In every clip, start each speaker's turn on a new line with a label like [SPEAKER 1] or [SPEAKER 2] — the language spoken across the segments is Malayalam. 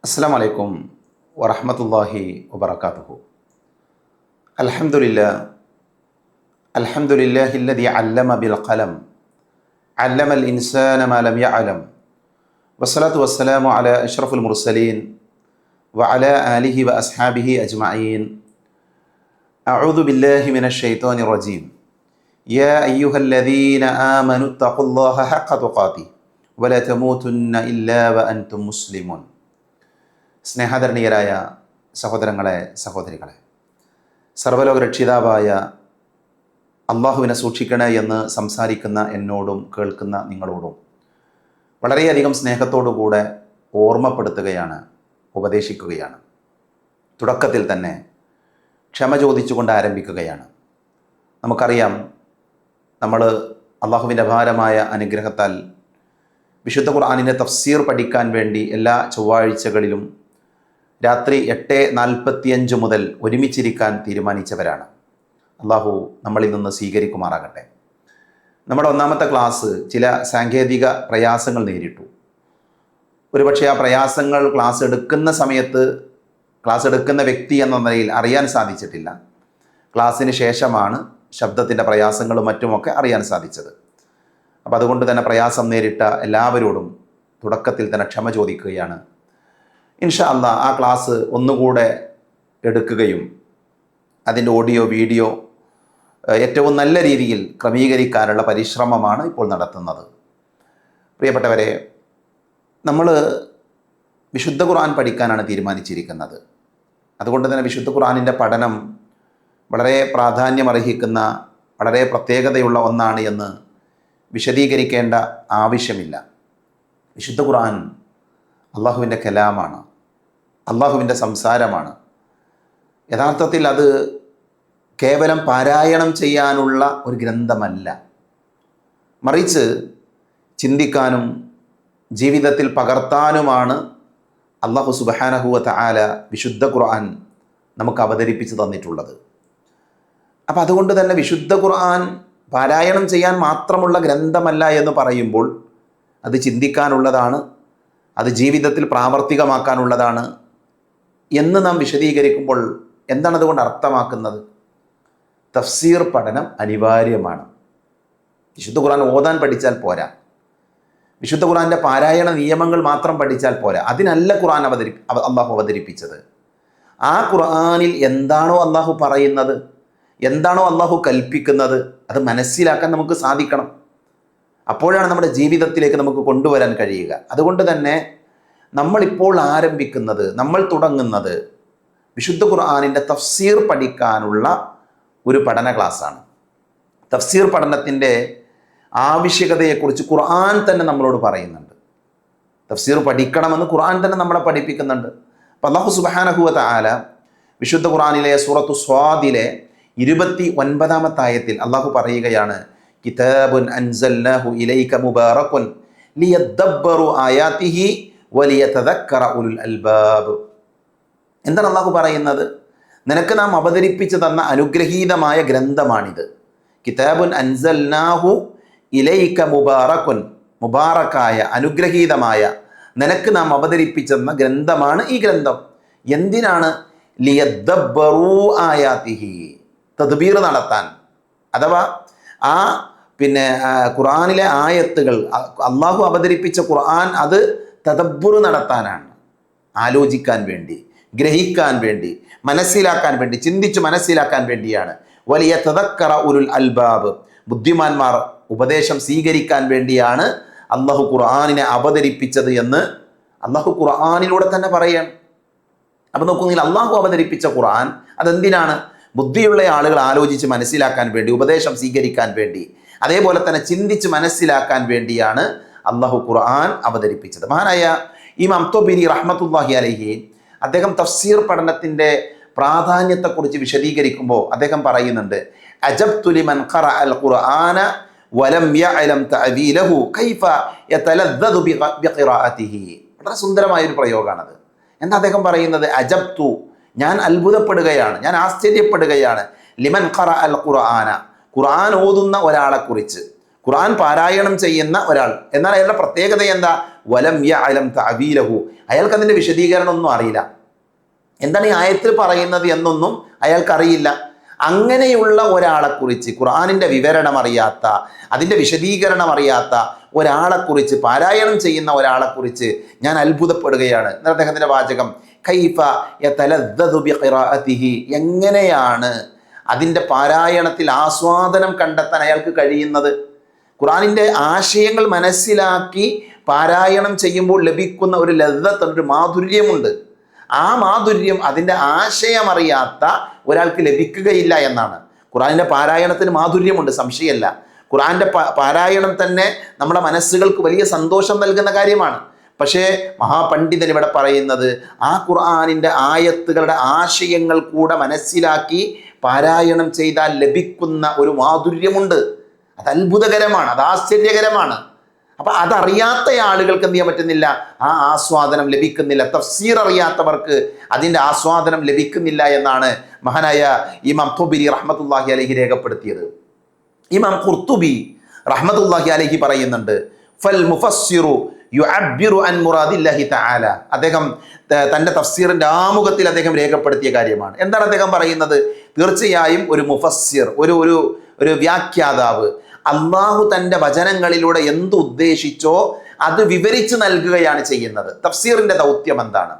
[SPEAKER 1] അസ്സലാമു അലൈക്കും വറഹ്മത്തുള്ളാഹി വബറകാതുഹു. അൽഹംദുലില്ലാഹില്ലദി അല്ലമ ബിൽ ഖലം അല്ലമൽ ഇൻസാന മാ ലം യഅലം വസ്സലാത്തു വസ്സലാമു അലാ അഷ്റഫുൽ മുർസലീൻ വഅലാ ആലിഹി വഅസ്ഹാബിഹി അജ്മഈൻ. അഊദു ബില്ലാഹി മിനശ് ശൈത്വാനിർ റജീം. യാ അയ്യുഹല്ലദീന ആമനു തഖുല്ലാഹ ഹഖ്ക തുഖാതിഹി വലാ തമൂതുന്ന ഇല്ലാ വഅൻതും മുസ്ലിമൂൻ. സ്നേഹധരണീയരായ സഹോദരങ്ങളെ, സഹോദരികളെ, സർവ്വലോക രക്ഷിതാവായ അള്ളാഹുവിനെ സൂക്ഷിക്കണേ എന്ന് സംസാരിക്കുന്ന എന്നോടും കേൾക്കുന്ന നിങ്ങളോടും വളരെയധികം സ്നേഹത്തോടുകൂടെ ഓർമ്മപ്പെടുത്തുകയാണ്, ഉപദേശിക്കുകയാണ്. തുടക്കത്തിൽ തന്നെ ക്ഷമ ചോദിച്ചുകൊണ്ട് ആരംഭിക്കുകയാണ്. നമുക്കറിയാം, നമ്മൾ അള്ളാഹുവിൻ്റെ അപാരമായ അനുഗ്രഹത്താൽ വിശുദ്ധ ഖുർആനിൻ്റെ തഫ്സീർ പഠിക്കാൻ വേണ്ടി എല്ലാ ചൊവ്വാഴ്ചകളിലും രാത്രി 8:45 മുതൽ ഒരുമിച്ചിരിക്കാൻ തീരുമാനിച്ചവരാണ്. അള്ളാഹു നമ്മളിൽ നിന്ന് സ്വീകരിക്കുമാറാകട്ടെ. നമ്മുടെ ഒന്നാമത്തെ ക്ലാസ് ചില സാങ്കേതിക പ്രയാസങ്ങൾ നേരിട്ടു. ഒരുപക്ഷെ ആ പ്രയാസങ്ങൾ ക്ലാസ് എടുക്കുന്ന സമയത്ത് ക്ലാസ് എടുക്കുന്ന വ്യക്തി എന്ന നിലയിൽ അറിയാൻ സാധിച്ചിട്ടില്ല. ക്ലാസ്സിന് ശേഷമാണ് ശബ്ദത്തിൻ്റെ പ്രയാസങ്ങളും മറ്റുമൊക്കെ അറിയാൻ സാധിച്ചത്. അപ്പോൾ അതുകൊണ്ട് തന്നെ പ്രയാസം നേരിട്ട എല്ലാവരോടും തുടക്കത്തിൽ തന്നെ ക്ഷമ ചോദിക്കുകയാണ്. ഇൻഷാ അല്ലാഹ് ആ ക്ലാസ് ഒന്നുകൂടെ എടുക്കുകയും അതിൻ്റെ ഓഡിയോ വീഡിയോ ഏറ്റവും നല്ല രീതിയിൽ ക്രമീകരിക്കാനുള്ള പരിശ്രമമാണ് ഇപ്പോൾ നടത്തുന്നത്. പ്രിയപ്പെട്ടവരെ, നമ്മൾ വിശുദ്ധ ഖുർആൻ പഠിക്കാനാണ് തീരുമാനിച്ചിരിക്കുന്നത്. അതുകൊണ്ട് തന്നെ വിശുദ്ധ ഖുർആനിൻ്റെ പഠനം വളരെ പ്രാധാന്യമർഹിക്കുന്ന, വളരെ പ്രത്യേകതയുള്ള ഒന്നാണ് എന്ന് വിശദീകരിക്കേണ്ട ആവശ്യമില്ല. വിശുദ്ധ ഖുർആൻ അള്ളാഹുവിൻ്റെ കലാമാണ്, അള്ളാഹുവിൻ്റെ സംസാരമാണ്. യഥാർത്ഥത്തിൽ അത് കേവലം പാരായണം ചെയ്യാനുള്ള ഒരു ഗ്രന്ഥമല്ല, മറിച്ച് ചിന്തിക്കാനും ജീവിതത്തിൽ പകർത്താനുമാണ് അള്ളാഹു സുബ്ഹാനഹു വ തആല വിശുദ്ധ ഖുർആൻ നമുക്ക് അവതരിപ്പിച്ച് തന്നിട്ടുള്ളത്. അപ്പം അതുകൊണ്ട് തന്നെ വിശുദ്ധ ഖുർആൻ പാരായണം ചെയ്യാൻ മാത്രമുള്ള ഗ്രന്ഥമല്ല എന്ന് പറയുമ്പോൾ അത് ചിന്തിക്കാനുള്ളതാണ്, അത് ജീവിതത്തിൽ പ്രാവർത്തികമാക്കാനുള്ളതാണ് എന്ന് നാം വിശദീകരിക്കുമ്പോൾ എന്താണ് അതുകൊണ്ട് അർത്ഥമാക്കുന്നത്? തഫ്സീർ പഠനം അനിവാര്യമാണ്. വിശുദ്ധ ഖുർആൻ ഓതാൻ പഠിച്ചാൽ പോരാ, വിശുദ്ധ ഖുർആൻ്റെ പാരായണ നിയമങ്ങൾ മാത്രം പഠിച്ചാൽ പോരാ. അതിനല്ല ഖുർആൻ അള്ളാഹു അവതരിപ്പിച്ചത്. ആ ഖുർആനിൽ എന്താണോ അള്ളാഹു പറയുന്നത്, എന്താണോ അള്ളാഹു കൽപ്പിക്കുന്നത്, അത് മനസ്സിലാക്കാൻ നമുക്ക് സാധിക്കണം. അപ്പോഴാണ് നമ്മുടെ ജീവിതത്തിലേക്ക് നമുക്ക് കൊണ്ടുവരാൻ കഴിയുക. അതുകൊണ്ട് തന്നെ നമ്മളിപ്പോൾ ആരംഭിക്കുന്നത്, നമ്മൾ തുടങ്ങുന്നത് വിശുദ്ധ ഖുർആനിൻ്റെ തഫ്സീർ പഠിക്കാനുള്ള ഒരു പഠന ക്ലാസ്സാണ്. തഫ്സീർ പഠനത്തിൻ്റെ ആവശ്യകതയെക്കുറിച്ച് ഖുർആൻ തന്നെ നമ്മളോട് പറയുന്നുണ്ട്. തഫ്സീർ പഠിക്കണമെന്ന് ഖുർആൻ തന്നെ നമ്മളെ പഠിപ്പിക്കുന്നുണ്ട്. അപ്പോൾ അല്ലാഹു സുബ്ഹാനഹു വ തആല വിശുദ്ധ ഖുർആനിലെ സൂറത്തു സ്വാദിലെ 29-ാമത്തെ ആയത്തിൽ അള്ളാഹു പറയുകയാണ്, കിതാബുൻ അൻസൽനാഹു ഇലൈക മുബാറകുൻ ലിയദ്ദബ്ബറു ആയാതിഹി വലിയതദക്കറ ഉലുൽ അൽബാബ്. എന്താണ് അള്ളാഹു പറയുന്നത്? നിനക്ക് നാം അവതരിപ്പിച്ചു തന്ന അനുഗ്രഹീതമായ ഗ്രന്ഥമാണിത്. കിതാബുൻ അൻസൽനാഹു ഇലൈക മുബാറകുൻ, മുബാറക്കായ അനുഗ്രഹീതമായ നിനക്ക് നാം അവതരിപ്പിച്ചെന്ന ഗ്രന്ഥമാണ് ഈ ഗ്രന്ഥം. എന്തിനാണ്? ലിയദ്ദബ്ബറു ആയാതിഹി, തദ്ബീർ നടത്താൻ, അഥവാ ആ ഖുർആനിലെ ആയത്തുകൾ, അള്ളാഹു അവതരിപ്പിച്ച ഖുർആൻ അത് തദബ്ബുർ നടത്താനാണ്, ആലോചിക്കാൻ വേണ്ടി, ഗ്രഹിക്കാൻ വേണ്ടി, മനസ്സിലാക്കാൻ വേണ്ടി, ചിന്തിച്ച് മനസ്സിലാക്കാൻ വേണ്ടിയാണ്. വലിയ തദക്കറ ഉലുൽ അൽബാബ്, ബുദ്ധിമാന്മാർ ഉപദേശം സ്വീകരിക്കാൻ വേണ്ടിയാണ് അള്ളാഹു ഖുർആനിനെ അവതരിപ്പിച്ചത് എന്ന് അള്ളാഹു ഖുർആനിലൂടെ തന്നെ പറയാണ്. അപ്പം നോക്കുന്നെങ്കിൽ അള്ളാഹു അവതരിപ്പിച്ച ഖുർആൻ അതെന്തിനാണ്? ബുദ്ധിയുള്ള ആളുകൾ ആലോചിച്ച് മനസ്സിലാക്കാൻ വേണ്ടി, ഉപദേശം സ്വീകരിക്കാൻ വേണ്ടി, അതേപോലെ തന്നെ ചിന്തിച്ച് മനസ്സിലാക്കാൻ വേണ്ടിയാണ് അള്ളാഹു ഖുർആൻ അവതരിപ്പിച്ചത്. മഹാനായ ഇമാം തൊബരി റഹ്മത്തുള്ളാഹി അലൈഹി അദ്ദേഹം തഫ്സീർ പഠനത്തിൻ്റെ പ്രാധാന്യത്തെക്കുറിച്ച് വിശദീകരിക്കുമ്പോൾ അദ്ദേഹം പറയുന്നുണ്ട്, അജബ്തു ലിമൻ ഖറഅൽ ഖുർആന വലം യഅലം തഅവീലഹു കൈഫ യതലദ്ദദു ബിഖിറാഅതിഹി. വളരെ സുന്ദരമായൊരു പ്രയോഗമാണത്. എന്താ അദ്ദേഹം പറയുന്നത്? അജബ്തു, ഞാൻ അത്ഭുതപ്പെടുകയാണ്, ഞാൻ ആശ്ചര്യപ്പെടുകയാണ്. ലിമൻ ഖറഅൽ ഖുർആന, ഖുർആൻ ഓതുന്ന ഒരാളെക്കുറിച്ച്, ഖുർആൻ പാരായണം ചെയ്യുന്ന ഒരാൾ. എന്നാൽ അയാളുടെ പ്രത്യേകത എന്താ? വലം യഅലം തഅവീലഹു, അയാൾക്ക് അതിൻ്റെ വിശദീകരണം ഒന്നും അറിയില്ല, എന്താണ് ഈ ആയത്തിൽ പറയുന്നത് എന്നൊന്നും അയാൾക്കറിയില്ല. അങ്ങനെയുള്ള ഒരാളെക്കുറിച്ച്, ഖുർആനിൻ്റെ വിവരണം അറിയാത്ത, അതിൻ്റെ വിശദീകരണം അറിയാത്ത ഒരാളെക്കുറിച്ച്, പാരായണം ചെയ്യുന്ന ഒരാളെക്കുറിച്ച് ഞാൻ അത്ഭുതപ്പെടുകയാണ്. എന്നാൽ അദ്ദേഹത്തിൻ്റെ വാചകം കൈഫ യതലദ്ദദു ബിഖിറാഅതിഹി, എങ്ങനെയാണ് അതിൻ്റെ പാരായണത്തിൽ ആസ്വാദനം കണ്ടെത്താൻ അയാൾക്ക് കഴിയുന്നത്? ഖുർആനിൻ്റെ ആശയങ്ങൾ മനസ്സിലാക്കി പാരായണം ചെയ്യുമ്പോൾ ലഭിക്കുന്ന ഒരു ലദ്ദത്ത്, ഒരു മാധുര്യമുണ്ട്. ആ മാധുര്യം അതിൻ്റെ ആശയമറിയാത്ത ഒരാൾക്ക് ലഭിക്കുകയില്ല എന്നാണ്. ഖുർആനിൻ്റെ പാരായണത്തിന് മാധുര്യമുണ്ട്, സംശയമല്ല. ഖുർആന്റെ പാരായണം തന്നെ നമ്മുടെ മനസ്സുകൾക്ക് വലിയ സന്തോഷം നൽകുന്ന കാര്യമാണ്. പക്ഷേ മഹാപണ്ഡിതൻ ഇവിടെ പറയുന്നത് ആ ഖുർആനിൻ്റെ ആയത്തുകളുടെ ആശയങ്ങൾ കൂടെ മനസ്സിലാക്കി പാരായണം ചെയ്താൽ ലഭിക്കുന്ന ഒരു മാധുര്യമുണ്ട്. അത് അത്ഭുതകരമാണ്, അത് ആശ്ചര്യകരമാണ്. അപ്പം അതറിയാത്ത ആളുകൾക്ക് എന്ത് ചെയ്യാൻ പറ്റുന്നില്ല, ആ ആസ്വാദനം ലഭിക്കുന്നില്ല. തഫ്സീർ അറിയാത്തവർക്ക് അതിൻ്റെ ആസ്വാദനം ലഭിക്കുന്നില്ല എന്നാണ് മഹാനായ ഇമാം ഖുർത്തുബി റഹ്മത്തുള്ളാഹി അലൈഹി രേഖപ്പെടുത്തിയത്. ഇമാം ഖുർത്തുബി റഹ്മത്തുള്ളാഹി അലൈഹി പറയുന്നുണ്ട്, ഫൽ മുഫസ്സിറു യുഅബ്ബിറു അൻ മുറാദില്ലാഹി തആല. അദ്ദേഹം തൻ്റെ തഫ്സീറിൻ്റെ ആമുഖത്തിൽ അദ്ദേഹം രേഖപ്പെടുത്തിയ കാര്യമാണ്. എന്താണ് അദ്ദേഹം പറയുന്നത്? തീർച്ചയായും ഒരു മുഫസ്സിർ, ഒരു വ്യാഖ്യാതാവ് അള്ളാഹു തൻ്റെ വചനങ്ങളിലൂടെ എന്ത് ഉദ്ദേശിച്ചോ അത് വിവരിച്ച് നൽകുകയാണ് ചെയ്യുന്നത്. തഫ്സീറിൻ്റെ ദൗത്യം എന്താണ്?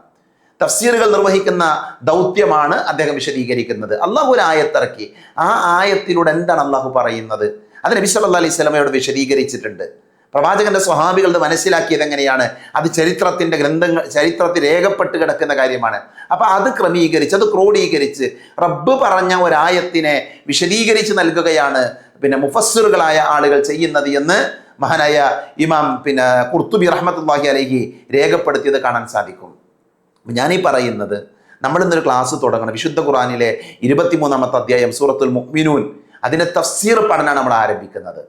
[SPEAKER 1] തഫ്സീറുകൾ നിർവഹിക്കുന്ന ദൗത്യമാണ് അദ്ദേഹം വിശദീകരിക്കുന്നത്. അള്ളാഹു ഒരു ആയത്തിറക്കി, ആ ആയത്തിലൂടെ എന്താണ് അള്ളാഹു പറയുന്നത് അത് നബി സല്ലല്ലാഹു അലൈഹി വസല്ലമയോട് വിശദീകരിച്ചിട്ടുണ്ട്. പ്രവാചകന്റെ സ്വഹാബികൾ മനസ്സിലാക്കിയത് എങ്ങനെയാണ്? അത് ചരിത്രത്തിൻ്റെ ഗ്രന്ഥങ്ങൾ, ചരിത്രത്തിൽ രേഖപ്പെട്ട് കിടക്കുന്ന കാര്യമാണ്. അപ്പം അത് ക്രമീകരിച്ച്, അത് ക്രോഡീകരിച്ച് റബ്ബ് പറഞ്ഞ ഒരായത്തിനെ വിശദീകരിച്ച് നൽകുകയാണ് മുഫസ്സിറുകളായ ആളുകൾ ചെയ്യുന്നത് എന്ന് മഹാനായ ഇമാം ഖുർത്തുബി റഹ്മത്തുള്ളാഹി അലൈഹി രേഖപ്പെടുത്തിയത് കാണാൻ സാധിക്കും. ഞാനീ പറയുന്നത്, നമ്മളിന്നൊരു ക്ലാസ് തുടങ്ങണം. വിശുദ്ധ ഖുർആനിലെ 23-ാമത്തെ അധ്യായം സൂറത്തുൽ മുഅ്മിനൂൻ, അതിൻ്റെ തഫ്സീർ പഠനമാണ് നമ്മൾ ആരംഭിക്കുന്നത്.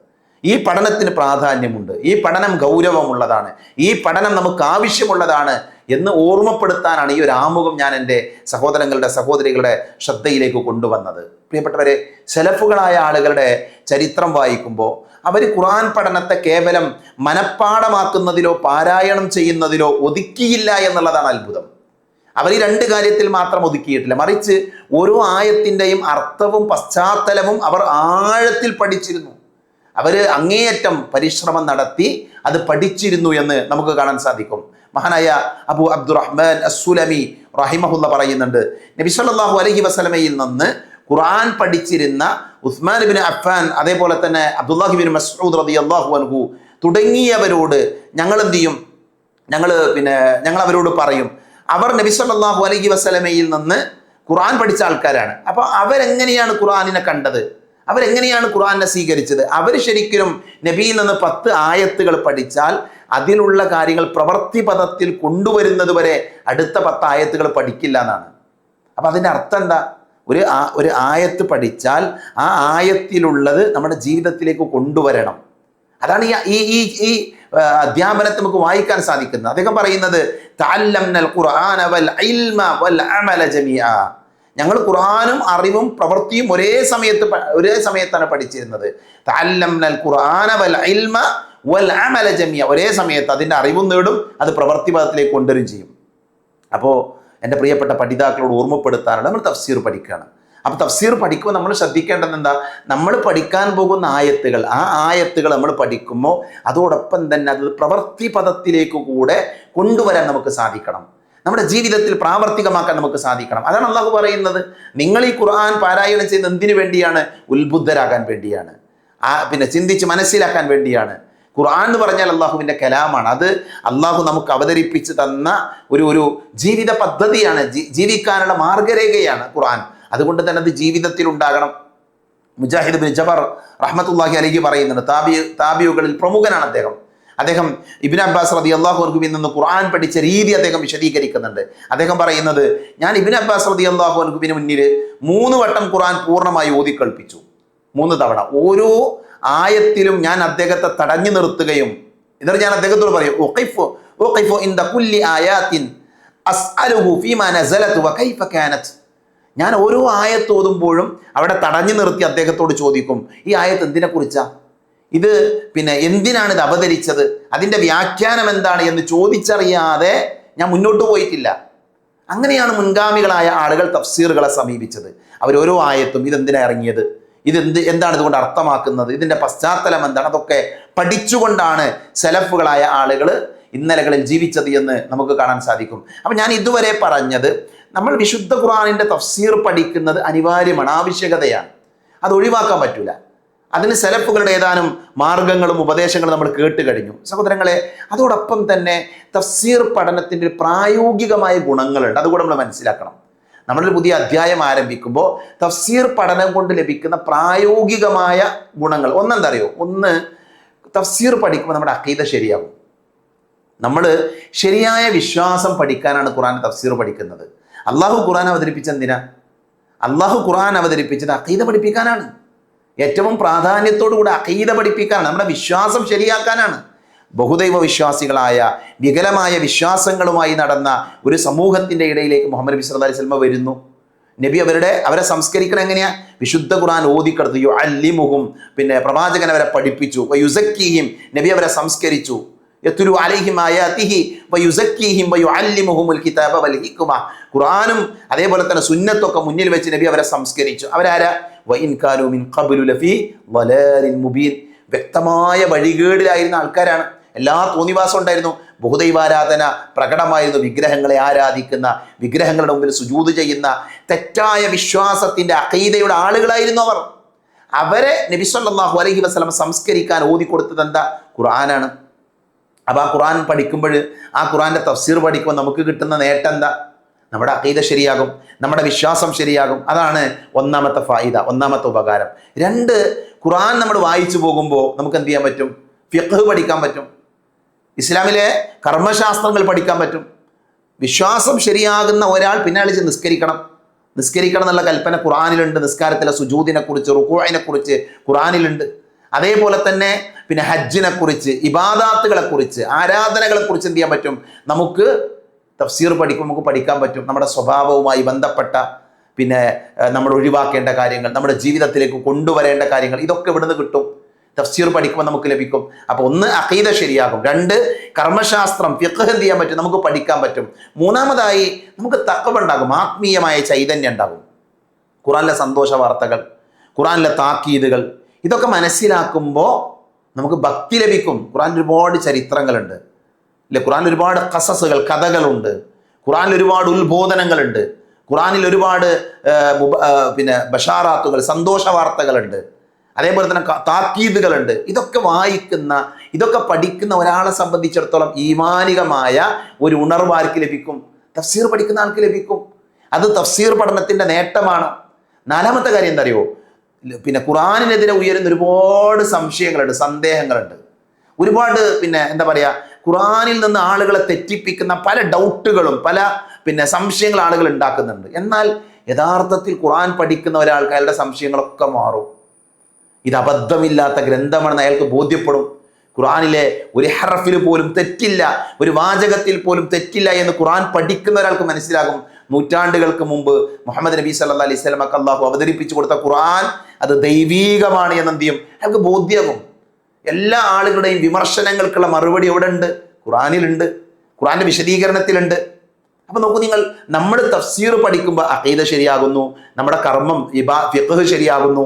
[SPEAKER 1] ഈ പഠനത്തിന് പ്രാധാന്യമുണ്ട്, ഈ പഠനം ഗൗരവമുള്ളതാണ്, ഈ പഠനം നമുക്ക് ആവശ്യമുള്ളതാണ് എന്ന് ഓർമ്മപ്പെടുത്താനാണ് ഈ ഒരു ആമുഖം ഞാൻ എൻ്റെ സഹോദരങ്ങളുടെ സഹോദരികളുടെ ശ്രദ്ധയിലേക്ക് കൊണ്ടുവന്നത്. പ്രിയപ്പെട്ടവരെ, സലഫുകളായ ആളുകളുടെ ചരിത്രം വായിക്കുമ്പോൾ അവർ ഖുർആൻ പഠനത്തെ കേവലം മനഃപ്പാഠമാക്കുന്നതിലോ പാരായണം ചെയ്യുന്നതിലോ ഒതുക്കിയില്ല എന്നുള്ളതാണ് അത്ഭുതം. അവർ ഈ രണ്ട് കാര്യത്തിൽ മാത്രം ഒതുക്കിയിട്ടില്ല, മറിച്ച് ഓരോ ആയത്തിൻ്റെയും അർത്ഥവും പശ്ചാത്തലവും അവർ ആഴത്തിൽ പഠിച്ചിരുന്നു. അവർ അങ്ങേയറ്റം പരിശ്രമം നടത്തി അത് പഠിച്ചിരുന്നു എന്ന് നമുക്ക് കാണാൻ സാധിക്കും. മഹാനായ അബൂ അബ്ദുറഹ്മാൻ അസ്സുലമി റഹിമഹുല്ല പറയുന്നുണ്ട്, നബി സല്ലല്ലാഹു അലൈഹി വസല്ലമയിൽ നിന്ന് ഖുർആൻ പഠിച്ചിരുന്ന ഉസ്മാൻ ഇബ്നു അഫ്ഫാൻ, അതേപോലെ തന്നെ അബ്ദുല്ലാഹി ഇബ്നു മസ്ഊദ് റളിയല്ലാഹു അൻഹു തുടങ്ങിയവരോട് ഞങ്ങൾ എന്ത് ചെയ്യും, ഞങ്ങൾ അവരോട് പറയും, അവർ നബി സല്ലല്ലാഹു അലൈഹി വസല്ലമയിൽ നിന്ന് ഖുർആൻ പഠിച്ച ആൾക്കാരാണ്. അപ്പോൾ അവരെങ്ങനെയാണ് ഖുർആനിനെ കണ്ടത്, അവരെങ്ങനെയാണ് ഖുർആനെ സ്വീകരിച്ചത്? അവർ ശരിക്കും നബിയിൽ നിന്ന് 10 ആയത്തുകൾ പഠിച്ചാൽ അതിലുള്ള കാര്യങ്ങൾ പ്രവൃത്തി പദത്തിൽ കൊണ്ടുവരുന്നത് വരെ അടുത്ത 10 ആയത്തുകൾ പഠിക്കില്ല എന്നാണ്. അപ്പം അതിൻ്റെ അർത്ഥം എന്താ? ഒരു ആയത്ത് പഠിച്ചാൽ ആ ആയത്തിലുള്ളത് നമ്മുടെ ജീവിതത്തിലേക്ക് കൊണ്ടുവരണം. അതാണ് ഈ അധ്യാപനത്തെ നമുക്ക് വായിക്കാൻ സാധിക്കുന്നത്. അദ്ദേഹം പറയുന്നത്, തഅല്ലംനൽ ഖുർആന വൽ ഇൽമ വൽ അമല ജമീഅ. ഞങ്ങൾ ഖുർആനും അറിവും പ്രവൃത്തിയും ഒരേ സമയത്താണ് പഠിച്ചിരുന്നത്. തഅല്ലംനൽ ഖുർആന വൽ ഇൽമ വൽ അമല ജമീഅ, ഒരേ സമയത്ത് അതിൻ്റെ അറിവും നേടും, അത് പ്രവൃത്തി പദത്തിലേക്ക് കൊണ്ടുവരും ചെയ്യും. അപ്പോൾ എൻ്റെ പ്രിയപ്പെട്ട പഠിതാക്കളോട് ഓർമ്മപ്പെടുത്താനാണ്, നമ്മൾ തഫ്സീർ പഠിക്കുകയാണ്. അപ്പോൾ തഫ്സീർ പഠിക്കുമ്പോൾ നമ്മൾ ശ്രദ്ധിക്കേണ്ടത് എന്താ? നമ്മൾ പഠിക്കാൻ പോകുന്ന ആയത്തുകൾ, ആ ആയത്തുകൾ നമ്മൾ പഠിക്കുമ്പോൾ അതോടൊപ്പം തന്നെ അത് പ്രവൃത്തി പദത്തിലേക്ക് കൂടെ കൊണ്ടുവരാൻ നമുക്ക് സാധിക്കണം, നമ്മുടെ ജീവിതത്തിൽ പ്രാവർത്തികമാക്കാൻ നമുക്ക് സാധിക്കണം. അതാണ് അള്ളാഹു പറയുന്നത്, നിങ്ങൾ ഈ ഖുർആൻ പാരായണം ചെയ്യുന്നത് എന്തിനു വേണ്ടിയാണ്? ഉത്ബുദ്ധരാകാൻ വേണ്ടിയാണ്, ചിന്തിച്ച് മനസ്സിലാക്കാൻ വേണ്ടിയാണ്. ഖുർആൻ എന്ന് പറഞ്ഞാൽ അള്ളാഹുവിൻ്റെ കലാമാണ്. അത് അള്ളാഹു നമുക്ക് അവതരിപ്പിച്ച് തന്ന ഒരു ജീവിത പദ്ധതിയാണ്, ജീവിക്കാനുള്ള മാർഗരേഖയാണ് ഖുർആൻ. അതുകൊണ്ട് തന്നെ അത് ജീവിതത്തിൽ ഉണ്ടാകണം. മുജാഹിദ് ബിൻ ജബർ റഹ്മത്തുള്ളാഹി അലൈഹി പറയുന്നുണ്ട്, താബിയുകളിൽ പ്രമുഖനാണ് അദ്ദേഹം ഇബ്നു അബ്ബാസ് റളിയല്ലാഹു അൻഹുവിൽ നിന്ന് ഖുർആൻ പഠിച്ച രീതി അദ്ദേഹം വിശദീകരിക്കുന്നുണ്ട്. അദ്ദേഹം പറയുന്നത്, ഞാൻ ഇബ്നു അബ്ബാസ് റളിയല്ലാഹു അൻഹുവിന് മുന്നിൽ 3 വട്ടം ഖുർആൻ പൂർണ്ണമായി ഓതി കേൾപ്പിച്ചു. 3 തവണ ഓരോ ആയത്തിലും ഞാൻ അദ്ദേഹത്തെ തടഞ്ഞു നിർത്തുകയും എന്നിട്ട് ഞാൻ അദ്ദേഹത്തോട് പറയും, ഉഖിഫു ഇൻദ കുല്ലി ആയാത്തിൻ അസ്അലുഹു ഫീമാ നസലത് വകൈഫ കാനത്. ഞാൻ ഓരോ ആയത്ത് ഓതുമ്പോഴും അവിടെ തടഞ്ഞു നിർത്തി അദ്ദേഹത്തോട് ചോദിക്കും, ഈ ആയത്ത് എന്തിനെ കുറിച്ചാ, ഇത് പിന്നെ എന്തിനാണ് ഇത് അവതരിച്ചത്, അതിൻ്റെ വ്യാഖ്യാനം എന്താണ് എന്ന് ചോദിച്ചറിയാതെ ഞാൻ മുന്നോട്ട് പോയിട്ടില്ല. അങ്ങനെയാണ് മുൻഗാമികളായ ആളുകൾ തഫ്സീറുകളെ സമീപിച്ചത്. അവരോരോ ആയത്തും ഇതെന്തിനാണ് ഇറങ്ങിയത്, എന്താണ് ഇതുകൊണ്ട് അർത്ഥമാക്കുന്നത്, ഇതിൻ്റെ പശ്ചാത്തലം എന്താണ്, അതൊക്കെ പഠിച്ചുകൊണ്ടാണ് സലഫുകളായ ആളുകൾ ഇന്നലകളിൽ ജീവിച്ചത് എന്ന് നമുക്ക് കാണാൻ സാധിക്കും. അപ്പം ഞാൻ ഇതുവരെ പറഞ്ഞത്, നമ്മൾ വിശുദ്ധ ഖുർആനിൻ്റെ തഫ്സീർ പഠിക്കുന്നത് അനിവാര്യമാണ്, ആവശ്യകതയാണ്, അത് ഒഴിവാക്കാൻ പറ്റില്ല. അതിന് സലഫുകളുടെ ഏതാനും മാർഗങ്ങളും ഉപദേശങ്ങളും നമ്മൾ കേട്ട് കഴിഞ്ഞു. സഹോദരങ്ങളെ, അതോടൊപ്പം തന്നെ തഫ്സീർ പഠനത്തിൻ്റെ പ്രായോഗികമായ ഗുണങ്ങളുണ്ട്, അതുകൂടെ നമ്മൾ മനസ്സിലാക്കണം. നമ്മളൊരു പുതിയ അധ്യായം ആരംഭിക്കുമ്പോൾ തഫ്സീർ പഠനം കൊണ്ട് ലഭിക്കുന്ന പ്രായോഗികമായ ഗുണങ്ങൾ ഒന്നെന്താ അറിയോ? ഒന്ന്, തഫ്സീർ പഠിക്കുമ്പോൾ നമ്മുടെ അഖീദ ശരിയാകും. നമ്മൾ ശരിയായ വിശ്വാസം പഠിക്കാനാണ് ഖുർആൻ തഫ്സീർ പഠിക്കുന്നത്. അള്ളാഹു ഖുർആൻ അവതരിപ്പിച്ചത് എന്തിനാ? അള്ളാഹു ഖുർആൻ അവതരിപ്പിച്ചത് അഖീദ പഠിപ്പിക്കാനാണ്. ഏറ്റവും പ്രാധാന്യത്തോടുകൂടി അഖീദ പഠിപ്പിക്കാനാണ്, നമ്മുടെ വിശ്വാസം ശരിയാക്കാനാണ്. ബഹുദൈവ വിശ്വാസികളായ വികലമായ വിശ്വാസങ്ങളുമായി നടന്ന ഒരു സമൂഹത്തിൻ്റെ ഇടയിലേക്ക് മുഹമ്മദ് നബി സല്ലല്ലാഹു അലൈഹി വസല്ലം വരുന്നു. നബി അവരെ സംസ്കരിക്കണം എങ്ങനെയാ? വിശുദ്ധ ഖുർആൻ ഓതിക്കെടുത്തു. യുഅല്ലിമുഹും, പിന്നെ പ്രവാചകൻ അവരെ പഠിപ്പിച്ചു. വയുസക്കീഹിം, നബി അവരെ സംസ്കരിച്ചു. യത്ലു അലൈഹിം ആയാതിഹി വയുസക്കീഹിം വയുഅല്ലിമുഹുൽ കിതാബ വൽ ഹിക്മ. ഖുർആനും അതേപോലെ തന്നെ സുന്നത്തൊക്കെ മുന്നിൽ വെച്ച് നബി അവരെ സംസ്കരിച്ചു. അവരാരാ? വഇൻ കാനൂ മിൻ ഖബ്ലു ലഫീ ളലാലിൻ മുബീൻ. വ്യക്തമായ വഴികേടിലായിരുന്ന ആൾക്കാരാണ്. എല്ലാ തോന്നിവാസം ഉണ്ടായിരുന്നു. ബഹുദൈവാരാധന പ്രകടമായിരുന്നു. വിഗ്രഹങ്ങളെ ആരാധിക്കുന്ന, വിഗ്രഹങ്ങളുടെ മുമ്പിൽ സുജൂദ് ചെയ്യുന്ന തെറ്റായ വിശ്വാസത്തിൻ്റെ അഖീദയുടെ ആളുകളായിരുന്നു അവർ. അവരെ നബി സല്ലല്ലാഹു അലൈഹി വസല്ലം സംസ്കരിക്കാൻ ഓതിക്കൊടുത്തത് എന്താ? ഖുർആനാണ്. അപ്പോൾ ആ ഖുർആൻ പഠിക്കുമ്പോൾ, ആ ഖുർആൻ്റെ തഫ്സീർ പഠിക്കുമ്പോൾ നമുക്ക് കിട്ടുന്ന നേട്ടം എന്താ? നമ്മുടെ അഖീദ ശരിയാകും, നമ്മുടെ വിശ്വാസം ശരിയാകും. അതാണ് ഒന്നാമത്തെ ഫായിദ, ഒന്നാമത്തെ ഉപകാരം. രണ്ട്, ഖുർആൻ നമ്മൾ വായിച്ചു പോകുമ്പോൾ നമുക്ക് എന്ത് ചെയ്യാൻ പറ്റും? ഫിഖ് പഠിക്കാൻ പറ്റും, ഇസ്ലാമിലെ കർമ്മശാസ്ത്രങ്ങൾ പഠിക്കാൻ പറ്റും. വിശ്വാസം ശരിയാകുന്ന ഒരാൾ പിന്നാളിച്ച് നിസ്കരിക്കണം എന്നുള്ള കൽപ്പന ഖുർആനിലുണ്ട്. നിസ്കാരത്തിലെ സുജൂദിനെ കുറിച്ച്, റുകൂഇനെ കുറിച്ച് ഖുർആനിലുണ്ട്. അതേപോലെ തന്നെ പിന്നെ ഹജ്ജിനെ കുറിച്ച്, ഇബാദാത്തുകളെ കുറിച്ച്, ആരാധനകളെ കുറിച്ച് എന്ത് ചെയ്യാൻ പറ്റും? നമുക്ക് തഫ്സീർ പഠിക്കുമ്പോൾ നമുക്ക് പഠിക്കാൻ പറ്റും. നമ്മുടെ സ്വഭാവവുമായി ബന്ധപ്പെട്ട, പിന്നെ നമ്മൾ ഒഴിവാക്കേണ്ട കാര്യങ്ങൾ, നമ്മുടെ ജീവിതത്തിലേക്ക് കൊണ്ടുവരേണ്ട കാര്യങ്ങൾ, ഇതൊക്കെ ഇവിടുന്ന് കിട്ടും. തഫ്സീർ പഠിക്കുമ്പോൾ നമുക്ക് ലഭിക്കും. അപ്പോൾ ഒന്ന്, അഖീദ ശരിയാകും. രണ്ട്, കർമ്മശാസ്ത്രം ഫിഖ് എന്ത് ചെയ്യാൻ പറ്റും? നമുക്ക് പഠിക്കാൻ പറ്റും. മൂന്നാമതായി, നമുക്ക് തഖ്വ ഉണ്ടാകും, ആത്മീയമായ ചൈതന്യം ഉണ്ടാകും. ഖുർആനിലെ സന്തോഷ വാർത്തകൾ, ഖുർആനിലെ താക്കീതുകൾ, ഇതൊക്കെ മനസ്സിലാക്കുമ്പോൾ നമുക്ക് ഭക്തി ലഭിക്കും. ഖുർആനിൽ ഒരുപാട് ചരിത്രങ്ങളുണ്ട്, അല്ലെ? ഖുർആനിൽ ഒരുപാട് ഖസസുകൾ, കഥകളുണ്ട്. ഖുർആനിൽ ഒരുപാട് ഉത്ബോധനങ്ങളുണ്ട്. ഖുർആനിൽ ഒരുപാട് പിന്നെ ബഷാറാത്തുകൾ, സന്തോഷ വാർത്തകളുണ്ട്. അതേപോലെ തന്നെ താക്കീതുകളുണ്ട്. ഇതൊക്കെ വായിക്കുന്ന, ഇതൊക്കെ പഠിക്കുന്ന ഒരാളെ സംബന്ധിച്ചിടത്തോളം ഈമാനികമായ ഒരു ഉണർവ് ആർക്ക് ലഭിക്കും? തഫ്സീർ പഠിക്കുന്ന ആൾക്ക് ലഭിക്കും. അത് തഫ്സീർ പഠനത്തിൻ്റെ നേട്ടമാണ്. നാലാമത്തെ കാര്യം എന്താ അറിയോ? പിന്നെ ഖുർആനിനെതിരെ ഉയരുന്ന ഒരുപാട് സംശയങ്ങളുണ്ട്, സന്ദേഹങ്ങളുണ്ട്. ഒരുപാട് പിന്നെ എന്താ പറയുക, ഖുർആനിൽ നിന്ന് ആളുകളെ തെറ്റിപ്പിക്കുന്ന പല ഡൗട്ടുകളും, പല പിന്നെ സംശയങ്ങൾ ആളുകൾ ഉണ്ടാക്കുന്നുണ്ട്. എന്നാൽ യഥാർത്ഥത്തിൽ ഖുർആൻ പഠിക്കുന്ന ഒരാൾക്ക് അയാളുടെ സംശയങ്ങളൊക്കെ മാറും. ഇത് അബദ്ധമില്ലാത്ത ഗ്രന്ഥമാണെന്ന് അയാൾക്ക് ബോധ്യപ്പെടും. ഖുർആനിലെ ഒരു ഹർഫിൽ പോലും തെറ്റില്ല, ഒരു വാചകത്തിൽ പോലും തെറ്റില്ല എന്ന് ഖുർആൻ പഠിക്കുന്ന ഒരാൾക്ക് മനസ്സിലാകും. നൂറ്റാണ്ടുകൾക്ക് മുമ്പ് മുഹമ്മദ് നബി സല്ലല്ലാഹു അലൈഹി വസല്ലം അല്ലാഹു അവതരിപ്പിച്ചു കൊടുത്ത ഖുർആൻ അത് ദൈവീകമാണ് എന്നെന്ത് ചെയ്യും? അയാൾക്ക് ബോധ്യമാകും. എല്ലാ ആളുകളുടെയും വിമർശനങ്ങൾക്കുള്ള മറുപടി എവിടെ ഉണ്ട്? ഖുർആനിലുണ്ട്, ഖുർആന്റെ വിശദീകരണത്തിലുണ്ട്. അപ്പൊ നോക്കൂ നിങ്ങൾ, നമ്മൾ തഫ്സീർ പഠിക്കുമ്പോൾ അഖീദ ശരിയാകുന്നു, നമ്മുടെ കർമ്മം ഫിഖ് ശരിയാകുന്നു,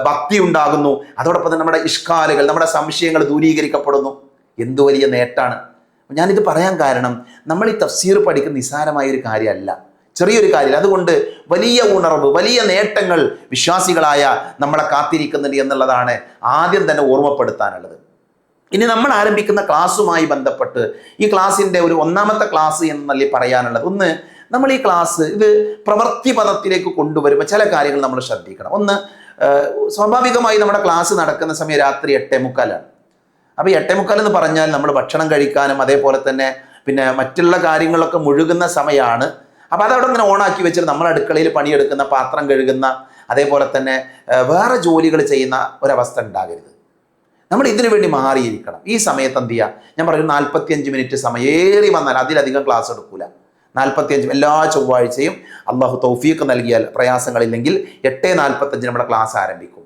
[SPEAKER 1] ഭക്തി ഉണ്ടാകുന്നു. അതോടൊപ്പം തന്നെ നമ്മുടെ ഇഷ്കാലുകൾ, നമ്മുടെ സംശയങ്ങൾ ദൂരീകരിക്കപ്പെടുന്നു. എന്തു വലിയ നേട്ടാണ്! ഞാനിത് പറയാൻ കാരണം, നമ്മൾ ഈ തഫ്സീർ പഠിക്കുന്ന നിസ്സാരമായ ഒരു കാര്യമല്ല, ചെറിയൊരു കാര്യമില്ല. അതുകൊണ്ട് വലിയ ഉണർവ്, വലിയ നേട്ടങ്ങൾ വിശ്വാസികളായ നമ്മളെ കാത്തിരിക്കുന്നുണ്ട് എന്നുള്ളതാണ് ആദ്യം തന്നെ ഓർമ്മപ്പെടുത്താനുള്ളത്. ഇനി നമ്മൾ ആരംഭിക്കുന്ന ക്ലാസ്സുമായി ബന്ധപ്പെട്ട്, ഈ ക്ലാസ്സിൻ്റെ ഒരു ഒന്നാമത്തെ ക്ലാസ് എന്നല്ലേ പറയാനുള്ളത്. ഒന്ന്, നമ്മൾ ഈ ക്ലാസ് ഇത് പ്രവൃത്തി പദത്തിലേക്ക് കൊണ്ടുവരുമ്പോൾ ചില കാര്യങ്ങൾ നമ്മൾ ശ്രദ്ധിക്കണം. ഒന്ന്, സ്വാഭാവികമായി നമ്മുടെ ക്ലാസ് നടക്കുന്ന സമയം രാത്രി 8:45. അപ്പോൾ 8:45 എന്ന് പറഞ്ഞാൽ നമ്മൾ ഭക്ഷണം കഴിക്കാനും അതേപോലെ തന്നെ പിന്നെ മറ്റുള്ള കാര്യങ്ങളൊക്കെ മുഴുകുന്ന സമയമാണ്. അപ്പോൾ അതവിടെ ഇങ്ങനെ ഓണാക്കി വെച്ചിട്ട് നമ്മൾ അടുക്കളയിൽ പണിയെടുക്കുന്ന, പാത്രം കഴുകുന്ന, അതേപോലെ തന്നെ വേറെ ജോലികൾ ചെയ്യുന്ന ഒരവസ്ഥ ഉണ്ടാകരുത്. നമ്മൾ ഇതിനു വേണ്ടി മാറിയിരിക്കണം. ഈ സമയത്ത് എന്ത് ചെയ്യുക? ഞാൻ പറയും 45 മിനിറ്റ് സമയം, ഏറി വന്നാൽ അതിലധികം ക്ലാസ് എടുക്കൂല. 45 എല്ലാ ചൊവ്വാഴ്ചയും അള്ളാഹു തൗഫീഖ് നൽകിയാൽ, പ്രയാസങ്ങളില്ലെങ്കിൽ 8:45 നമ്മുടെ ക്ലാസ് ആരംഭിക്കും.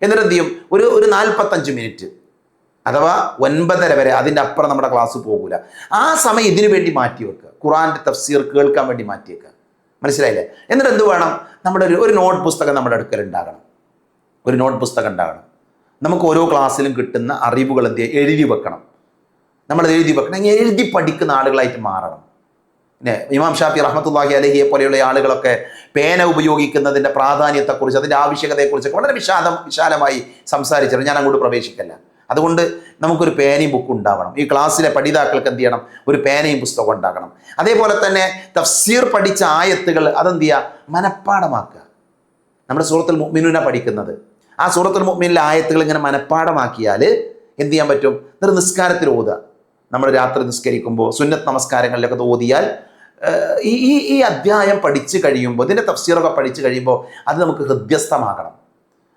[SPEAKER 1] എന്നിട്ട് എന്ത് ചെയ്യും? ഒരു 45 മിനിറ്റ് അഥവാ 9:30 വരെ, അതിൻ്റെ അപ്പുറം നമ്മുടെ ക്ലാസ് പോകൂല. ആ സമയം ഇതിനു വേണ്ടി മാറ്റി വെക്കുക, ഖുർആന്റെ തഫ്സീർ കേൾക്കാൻ വേണ്ടി മാറ്റി വെക്കുക. മനസ്സിലായില്ലേ? എന്നിട്ട് എന്ത് വേണം? നമ്മുടെ ഒരു നോട്ട് പുസ്തകം നമ്മുടെ അടുക്കൽ ഉണ്ടാകണം. ഒരു നോട്ട് പുസ്തകം ഉണ്ടാകണം. നമുക്ക് ഓരോ ക്ലാസ്സിലും കിട്ടുന്ന അറിവുകൾ എന്ത് ചെയ്യുക? എഴുതി വെക്കണം. നമ്മൾ എഴുതി വെക്കണം. എഴുതി പഠിക്കുന്ന ആളുകളായിട്ട് മാറണം. പിന്നെ ഇമാം ഷാഫി റഹ്മത്തുള്ളാഹി അലൈഹിയെ പോലെയുള്ള ആളുകളൊക്കെ പേന ഉപയോഗിക്കുന്നതിൻ്റെ പ്രാധാന്യത്തെക്കുറിച്ച്, അതിൻ്റെ ആവശ്യകതയെക്കുറിച്ചൊക്കെ വളരെ വിശാലമായി സംസാരിച്ചിട്ടുണ്ട്. ഞാൻ അങ്ങോട്ട് പ്രവേശിക്കല്ല. അതുകൊണ്ട് നമുക്കൊരു പേനയും ബുക്കും ഉണ്ടാവണം. ഈ ക്ലാസ്സിലെ പഠിതാക്കൾക്ക് എന്ത് ചെയ്യണം? ഒരു പേനയും പുസ്തകം ഉണ്ടാകണം. അതേപോലെ തന്നെ തഫ്സീർ പഠിച്ച ആയത്തുകൾ അതെന്ത് ചെയ്യുക? മനഃപ്പാടമാക്കുക. നമ്മുടെ സൂറത്തുൽ മുഅ്മിനൂന പഠിക്കുന്നത്, ആ സൂറത്തുൽ മുഅ്മിനിലെ ആയത്തുകൾ ഇങ്ങനെ മനഃപ്പാടമാക്കിയാൽ എന്ത് ചെയ്യാൻ പറ്റും? എന്നിട്ട് നിസ്കാരത്തിൽ ഓതുക. നമ്മൾ രാത്രി നിസ്കരിക്കുമ്പോൾ സുന്നത്ത് നമസ്കാരങ്ങളിലൊക്കെ ഓതിയാൽ ഈ അധ്യായം പഠിച്ചു കഴിയുമ്പോൾ, ഇതിൻ്റെ തഫ്സീറൊക്കെ പഠിച്ചു കഴിയുമ്പോൾ അത് നമുക്ക് ഹൃദ്യസ്ഥമാകണം,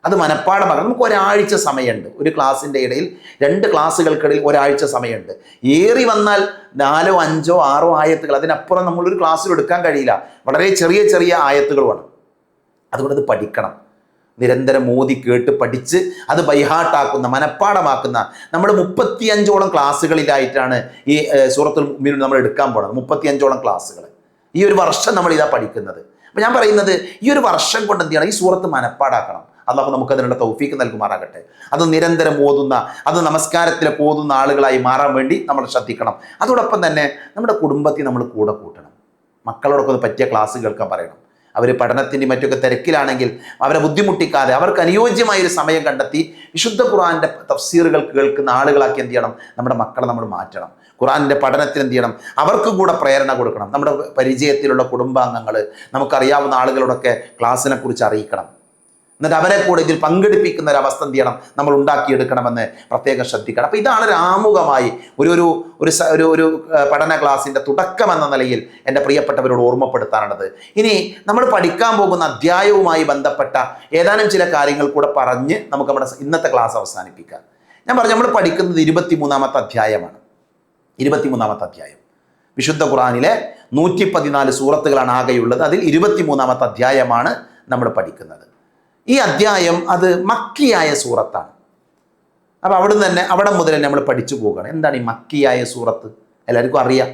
[SPEAKER 1] അത് മനഃപ്പാടമാകണം. നമുക്ക് ഒരാഴ്ച സമയമുണ്ട്. ഒരു ക്ലാസ്സിൻ്റെ ഇടയിൽ 2 ക്ലാസ്സുകൾക്കിടയിൽ ഒരാഴ്ച സമയമുണ്ട്. ഏറി വന്നാൽ 4, 5, 6 ആയത്തുകൾ, അതിനപ്പുറം നമ്മളൊരു ക്ലാസ്സിൽ എടുക്കാൻ കഴിയില്ല. വളരെ ചെറിയ ചെറിയ ആയത്തുകളുമാണ്. അതുകൊണ്ട് അത് പഠിക്കണം. നിരന്തരം മോദി കേട്ട് പഠിച്ച് അത് ബൈഹാട്ടാക്കുന്ന, മനഃപ്പാടമാക്കുന്ന, നമ്മൾ 35ഓളം ക്ലാസ്സുകളിലായിട്ടാണ് ഈ സൂറത്തുൽ മുഅ്മിനൂൻ നമ്മൾ എടുക്കാൻ പോകുന്നത്. 35ഓളം ക്ലാസ്സുകൾ ഈ ഒരു വർഷം നമ്മൾ ഇതാ പഠിക്കുന്നത്. അപ്പം ഞാൻ പറയുന്നത്, ഈ ഒരു വർഷം കൊണ്ട് എന്ത് ചെയ്യണം? ഈ സൂറത്ത് മനഃപ്പാടാക്കണം. അല്ലാഹു നമുക്ക് അതിനുള്ള തൗഫീക്ക് നൽകുമാറാകട്ടെ. അത് നിരന്തരം ഓതുന്ന, അത് നമസ്കാരത്തിലൊക്കെ ഓതുന്ന ആളുകളായി മാറാൻ വേണ്ടി നമ്മൾ ശ്രദ്ധിക്കണം. അതോടൊപ്പം തന്നെ നമ്മുടെ കുടുംബത്തിൽ നമ്മൾ കൂടെ കൂട്ടണം. മക്കളോടൊക്കെ ഒന്ന് പറ്റിയ ക്ലാസ് കേൾക്കാൻ പറയണം. അവർ പഠനത്തിൻ്റെ മറ്റൊക്കെ തിരക്കിലാണെങ്കിൽ അവരെ ബുദ്ധിമുട്ടിക്കാതെ അവർക്ക് അനുയോജ്യമായൊരു സമയം കണ്ടെത്തി വിശുദ്ധ ഖുർആന്റെ തഫ്സീറുകൾ കേൾക്കുന്ന ആളുകളാക്കി എന്ത് ചെയ്യണം? നമ്മുടെ മക്കളെ നമ്മൾ മാറ്റണം. ഖുർആന്റെ പഠനത്തിന് എന്ത് ചെയ്യണം? അവർക്ക് കൂടെ പ്രേരണ കൊടുക്കണം. നമ്മുടെ പരിചയത്തിലുള്ള കുടുംബാംഗങ്ങൾ, നമുക്കറിയാവുന്ന ആളുകളോടൊക്കെ ക്ലാസ്സിനെ കുറിച്ച് അറിയിക്കണം. എന്നിട്ട് അവരെ കൂടെ ഇതിൽ പങ്കെടുപ്പിക്കുന്ന ഒരു അവസ്ഥ എന്ത് ചെയ്യണം? നമ്മൾ ഉണ്ടാക്കിയെടുക്കണമെന്ന് പ്രത്യേകം ശ്രദ്ധിക്കണം. അപ്പോൾ ഇതാണ് ഒരു ആമുഖമായി ഒരു പഠന ക്ലാസ്സിൻ്റെ തുടക്കം എന്ന നിലയിൽ എൻ്റെ പ്രിയപ്പെട്ടവരോട് ഓർമ്മപ്പെടുത്താനുള്ളത്. ഇനി നമ്മൾ പഠിക്കാൻ പോകുന്ന അധ്യായവുമായി ബന്ധപ്പെട്ട ഏതാനും ചില കാര്യങ്ങൾ കൂടെ പറഞ്ഞ് നമുക്ക് നമ്മുടെ ഇന്നത്തെ ക്ലാസ് അവസാനിപ്പിക്കാം. ഞാൻ പറഞ്ഞു, നമ്മൾ പഠിക്കുന്നത് 23-ാമത്തെ അധ്യായമാണ്. 23-ാമത്തെ അധ്യായം വിശുദ്ധ ഖുർആനിലെ 114 സൂറത്തുകളാണ് ആകെയുള്ളത്. അതിൽ 23-ാമത്തെ അധ്യായമാണ് നമ്മൾ പഠിക്കുന്നത്. ഈ അധ്യായം അത് മക്കിയായ സൂറത്താണ്. അപ്പോൾ അവിടെ മുതൽ തന്നെ നമ്മൾ പഠിച്ചു പോവുകയാണ്. എന്താണ് ഈ മക്കിയായ സൂറത്ത്? എല്ലാവർക്കും അറിയാം,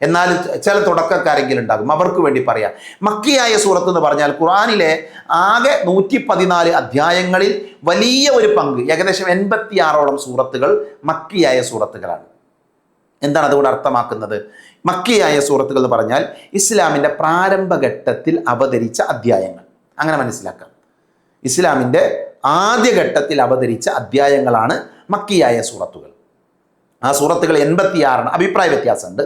[SPEAKER 1] എന്നാലും ചില തുടക്കക്കാരെങ്കിലും ഉണ്ടാകും, അവർക്ക് വേണ്ടി പറയാം. മക്കിയായ സൂറത്ത് എന്ന് പറഞ്ഞാൽ ഖുർആനിലെ ആകെ 114 അധ്യായങ്ങളിൽ വലിയ ഒരു പങ്ക്, ഏകദേശം 86ഓളം സൂറത്തുകൾ മക്കിയായ സൂറത്തുകളാണ്. എന്താണ് അതുകൊണ്ട് അർത്ഥമാക്കുന്നത്? മക്കിയായ സൂറത്തുകൾ എന്ന് പറഞ്ഞാൽ ഇസ്ലാമിൻ്റെ പ്രാരംഭഘട്ടത്തിൽ അവതരിച്ച അധ്യായങ്ങൾ, അങ്ങനെ മനസ്സിലാക്കാം. ഇസ്ലാമിൻ്റെ ആദ്യഘട്ടത്തിൽ അവതരിച്ച അധ്യായങ്ങളാണ് മക്കിയായ സൂറത്തുകൾ. ആ സൂറത്തുകൾ 86 അഭിപ്രായ വ്യത്യാസമുണ്ട്.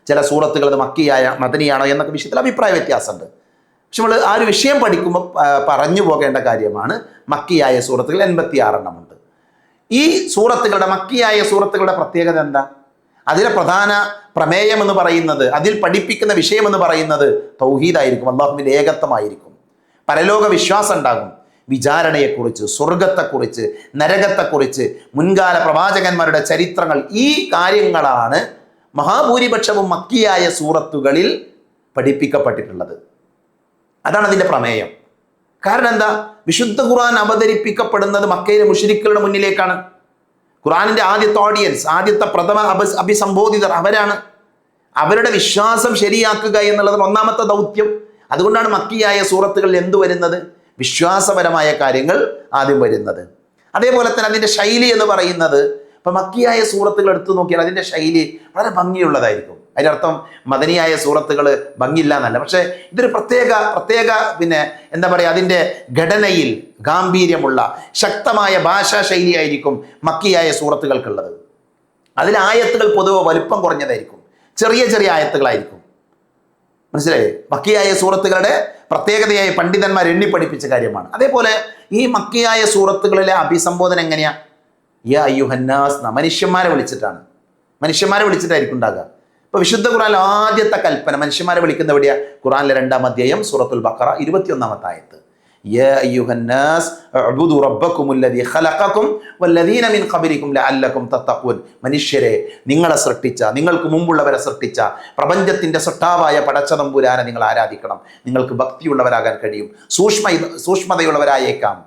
[SPEAKER 1] ചില സൂറത്തുകൾ അത് മക്കിയായ മദനിയാണോ എന്നൊക്കെ വിഷയത്തിൽ അഭിപ്രായ വ്യത്യാസമുണ്ട്. പക്ഷെ നമ്മൾ ആ ഒരു വിഷയം പഠിക്കുമ്പോൾ പറഞ്ഞു പോകേണ്ട കാര്യമാണ്, മക്കിയായ സൂറത്തുകൾ 86 ഉണ്ട്. ഈ സൂറത്തുകളുടെ, മക്കിയായ സൂറത്തുകളുടെ പ്രത്യേകത എന്താ? അതിലെ പ്രധാന പ്രമേയം എന്ന് പറയുന്നത്, അതിൽ പഠിപ്പിക്കുന്ന വിഷയം എന്ന് പറയുന്നത് തൗഹീദായിരിക്കും, അല്ലാഹുവിൻ്റെ ഏകത്വമായിരിക്കും. പരലോക വിശ്വാസം ഉണ്ടാകും, വിചാരണയെക്കുറിച്ച്, സ്വർഗത്തെക്കുറിച്ച്, നരകത്തെക്കുറിച്ച്, മുൻകാല പ്രവാചകന്മാരുടെ ചരിത്രങ്ങൾ, ഈ കാര്യങ്ങളാണ് മഹാഭൂരിപക്ഷവും മക്കിയായ സൂറത്തുകളിൽ പഠിപ്പിക്കപ്പെട്ടിട്ടുള്ളത്. അതാണ് അതിൻ്റെ പ്രമേയം. കാരണം എന്താ? വിശുദ്ധ ഖുർആൻ അവതരിപ്പിക്കപ്പെടുന്നത് മക്കയിലെ മുശ്രിക്കുകളുടെ മുന്നിലേക്കാണ്. ഖുർആനിൻ്റെ ആദ്യത്തെ ഓഡിയൻസ്, ആദ്യത്തെ പ്രഥമ അഭിസംബോധിതർ അവരാണ്. അവരുടെ വിശ്വാസം ശരിയാക്കുക എന്നുള്ളത് ഒന്നാമത്തെ ദൗത്യം. അതുകൊണ്ടാണ് മക്കിയായ സൂറത്തുകളിൽ എന്തു വരുന്നത്? വിശ്വാസപരമായ കാര്യങ്ങൾ ആദ്യം വരുന്നത്. അതേപോലെ തന്നെ അതിൻ്റെ ശൈലി എന്ന് പറയുന്നത്, ഇപ്പം മക്കിയായ സൂറത്തുകൾ എടുത്തു നോക്കിയാൽ അതിൻ്റെ ശൈലി വളരെ ഭംഗിയുള്ളതായിരിക്കും. അതിനർത്ഥം മദനിയായ സൂറത്തുകൾ ഭംഗിയില്ല എന്നല്ല, പക്ഷേ ഇതൊരു പ്രത്യേക പിന്നെ എന്താ പറയുക, അതിൻ്റെ ഘടനയിൽ ഗാംഭീര്യമുള്ള ശക്തമായ ഭാഷാ ശൈലിയായിരിക്കും മക്കിയായ സൂറത്തുകൾക്കുള്ളത്. അതിൽ ആയത്തുകൾ പൊതുവെ വലുപ്പം കുറഞ്ഞതായിരിക്കും, ചെറിയ ചെറിയ ആയത്തുകളായിരിക്കും. മനസ്സിലായി? മക്കിയായ സൂറത്തുകളുടെ പ്രത്യേകതയായി പണ്ഡിതന്മാർ എണ്ണി പഠിപ്പിച്ച കാര്യമാണ്. അതേപോലെ ഈ മക്കിയായ സൂറത്തുകളിലെ അഭിസംബോധന എങ്ങനെയാ? യാ അയ്യുഹന്നാസ്, മനുഷ്യന്മാരെ വിളിച്ചിട്ടായിരിക്കും ഉണ്ടാകുക. ഇപ്പൊ വിശുദ്ധ ഖുർആനിലെ ആദ്യത്തെ കൽപ്പന മനുഷ്യന്മാരെ വിളിക്കുന്ന എവിടെയാ? ഖുർആനിലെ 2-ാം അധ്യായം സൂറത്തുൽ ബഖറ 21-ാമത്തെ ആയത്ത്. യാ അയ്യുഹന്നാസ് ഉഅ്ബുദു റബ്ബക്കുമുല്ലദീ ഖലഖക്കും വല്ലദീന മിൻ ഖബലിക്കും ലഅല്ലക്കും തത്തഖൂൻ. മനുഷ്യരെ, നിങ്ങളെ സൃഷ്ടിച്ച, നിങ്ങൾക്ക് മുമ്പുള്ളവരെ സൃഷ്ടിച്ച പ്രപഞ്ചത്തിന്റെ സൃഷ്ടാവായ പടച്ചതമ്പുരാനെ നിങ്ങൾ ആരാധിക്കണം. നിങ്ങൾക്ക് ഭക്തിയുള്ളവരാകാൻ കഴിയും, സൂക്ഷ്മതയുള്ളവരായേക്കാം.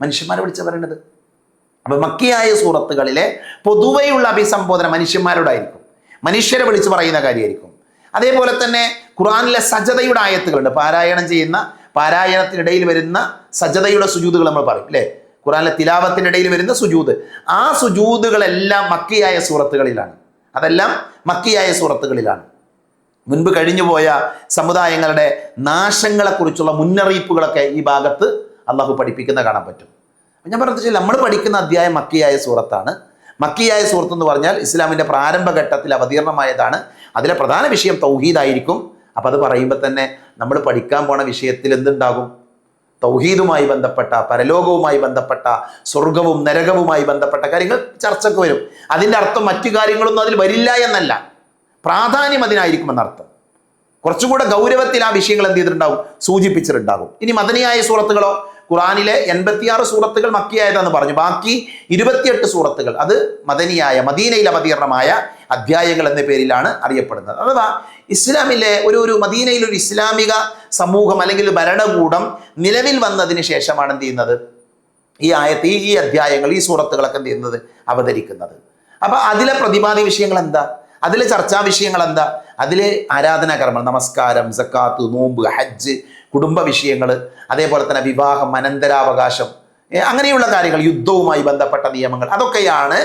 [SPEAKER 1] മനുഷ്യന്മാരെ വിളിച്ച പറയേണ്ടത്. അപ്പൊ മക്കിയായ സൂറത്തുകളിലെ പൊതുവെയുള്ള അഭിസംബോധന മനുഷ്യന്മാരോടായിരിക്കും, മനുഷ്യരെ വിളിച്ചു പറയുന്ന കാര്യമായിരിക്കും. അതേപോലെ തന്നെ ഖുർആനിലെ സജദയുടെ ആയത്തുകളുണ്ട്, പാരായണത്തിനിടയിൽ വരുന്ന സജദയുടെ സുജൂദുകൾ നമ്മൾ പറയും അല്ലേ, ഖുർആനിലെ തിലാവത്തിനിടയിൽ വരുന്ന സുജൂദ്. ആ സുജൂദുകളെല്ലാം മക്കിയായ സൂറത്തുകളിലാണ്, അതെല്ലാം മക്കിയായ സൂറത്തുകളിലാണ്. മുൻപ് കഴിഞ്ഞുപോയ സമുദായങ്ങളുടെ നാശങ്ങളെക്കുറിച്ചുള്ള മുന്നറിയിപ്പുകളൊക്കെ ഈ ഭാഗത്ത് അള്ളാഹു പഠിപ്പിക്കുന്ന കാണാൻ പറ്റും. ഞാൻ പറഞ്ഞ നമ്മൾ പഠിക്കുന്ന അധ്യായം മക്കിയായ സൂറത്താണ്. മക്കിയായ സൂറത്ത് എന്ന് പറഞ്ഞാൽ ഇസ്ലാമിൻ്റെ പ്രാരംഭഘട്ടത്തിൽ അവതീർണമായതാണ്. അതിലെ പ്രധാന വിഷയം തൗഹീദായിരിക്കും. അപ്പം അത് പറയുമ്പോൾ തന്നെ നമ്മൾ പഠിക്കാൻ പോണ വിഷയത്തിൽ എന്തുണ്ടാകും? തൗഹീദുമായി ബന്ധപ്പെട്ട, പരലോകവുമായി ബന്ധപ്പെട്ട, സ്വർഗവും നരകവുമായി ബന്ധപ്പെട്ട കാര്യങ്ങൾ ചർച്ചയ്ക്ക് വരും. അതിൻ്റെ അർത്ഥം മറ്റു കാര്യങ്ങളൊന്നും അതിൽ വരില്ല എന്നല്ല, പ്രാധാന്യം അതിനായിരിക്കും എന്നർത്ഥം. കുറച്ചുകൂടെ ഗൗരവത്തിൽ ആ വിഷയങ്ങൾ എന്ത് ചെയ്തിട്ടുണ്ടാവും? സൂചിപ്പിച്ചിട്ടുണ്ടാകും. ഇനി മദനിയായ സൂറത്തുകളോ? ഖുറാനിലെ 86 സൂറത്തുകൾ മക്കിയായതെന്ന് പറഞ്ഞു, ബാക്കി 28 സൂറത്തുകൾ അത് മദനിയായ, മദീനയിൽ അവതീർണമായ അധ്യായങ്ങൾ എന്ന പേരിലാണ് അറിയപ്പെടുന്നത്. അഥവാ ഇസ്ലാമിലെ ഒരു മദീനയിൽ ഒരു ഇസ്ലാമിക സമൂഹം അല്ലെങ്കിൽ ഭരണകൂടം നിലവിൽ വന്നതിന് ശേഷമാണ് എന്ത് ചെയ്യുന്നത്? ഈ ആയത്ത്, ഈ അധ്യായങ്ങൾ, ഈ സൂറത്തുകളൊക്കെ എന്ത് ചെയ്യുന്നത്? അവതരിക്കുന്നത്. അപ്പൊ അതിലെ പ്രതിപാദ്യ വിഷയങ്ങൾ എന്താ? അതിലെ ചർച്ചാ വിഷയങ്ങൾ എന്താ? അതിലെ ആരാധനാകർമ്മങ്ങൾ, നമസ്കാരം, സക്കാത്ത്, നോമ്പ്, ഹജ്ജ്, കുടുംബ വിഷയങ്ങൾ, അതേപോലെ തന്നെ വിവാഹം, അനന്തരാവകാശം, അങ്ങനെയുള്ള കാര്യങ്ങൾ, യുദ്ധവുമായി ബന്ധപ്പെട്ട നിയമങ്ങൾ, അതൊക്കെയാണ്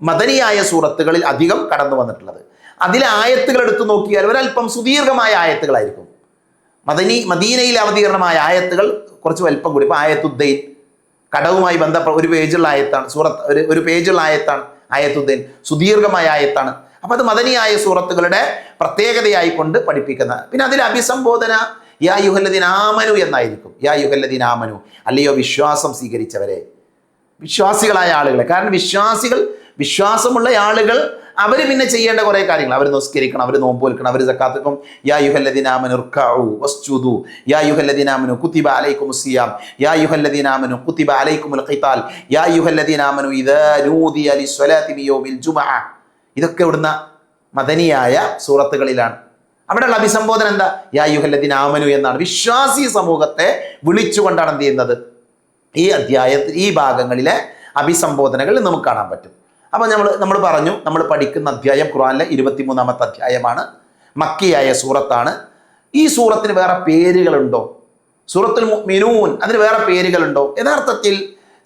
[SPEAKER 1] മദനിയായ സൂറത്തുകളിൽ അധികം കടന്നു വന്നിട്ടുള്ളത്. അതിലെ ആയത്തുകൾ എടുത്തു നോക്കിയാൽ ഒരല്പം സുദീർഘമായ ആയത്തുകളായിരിക്കും. മദീനയിൽ അവതീർണമായ ആയത്തുകൾ കുറച്ച് വലിപ്പം കൂടി. ഇപ്പൊ ആയത്തുദ്ദൈൻ, കടവുമായി ബന്ധപ്പെട്ട ഒരു പേജുള്ള ആയത്താണ്, ഒരു പേജുള്ള ആയത്താണ് ആയത്തുദ്ദൈൻ, സുദീർഘമായ ആയത്താണ്. അപ്പൊ അത് മദനിയായ സൂറത്തുകളുടെ പ്രത്യേകതയായി കൊണ്ട് പഠിപ്പിക്കുന്ന. പിന്നെ അതിൽ അഭിസംബോധന യാ യുഹല്ലദീന ആമനു എന്നായിരിക്കും. യാ യുഹല്ലദീന ആമനു, അല്ലയോ വിശ്വാസം സ്വീകരിച്ചവരെ, വിശ്വാസികളായ ആളുകളെ. കാരണം വിശ്വാസമുള്ള ആളുകൾ അവർ പിന്നെ ചെയ്യേണ്ട കുറെ കാര്യങ്ങൾ, അവർ നിസ്കരിക്കണം, അവർ നോമ്പ് വെക്കണം, അവർ സക്കാത്ത്. ഇപ്പം യാ യുഹല്ലദീന ആമനു ർകഉ വസ്ജുദു, യാ യുഹല്ലദീന ആമനു കുതിബ അലൈക്കുമുസ് സിയാം, യാ യുഹല്ലദീന ആമനു കുതിബ അലൈക്കുമുൽ ഖിതാൽ, യാ യുഹല്ലദീന ആമനു ഇദാ നൂദിയ ലിസ്സലാത്തി മിൻ യൗമിൽ ജുമുഅ. ഇതൊക്കെ ഇവിടുന്ന മദനിയായ സൂറത്തുകളിലാണ്. അവിടെയുള്ള അഭിസംബോധന എന്താ? യാ യുഹല്ലദീന ആമനു എന്നാണ്. വിശ്വാസി സമൂഹത്തെ വിളിച്ചുകൊണ്ടാണ് എന്ത് ചെയ്യുന്നത്? ഈ അധ്യായത്തിൽ, ഈ ഭാഗങ്ങളിലെ അഭിസംബോധനകൾ നമുക്ക് കാണാൻ പറ്റും. അപ്പോൾ നമ്മൾ പറഞ്ഞു, നമ്മൾ പഠിക്കുന്ന അധ്യായം ഖുർആനിലെ 23-ാമത്തെ അധ്യായമാണ്, മക്കിയായ സൂറത്താണ്. ഈ സൂറത്തിന് വേറെ പേരുകളുണ്ടോ? സൂറത്തുൽ മുഅ്മിനൂൻ, അതിന് വേറെ പേരുകളുണ്ടോ? യഥാർത്ഥത്തിൽ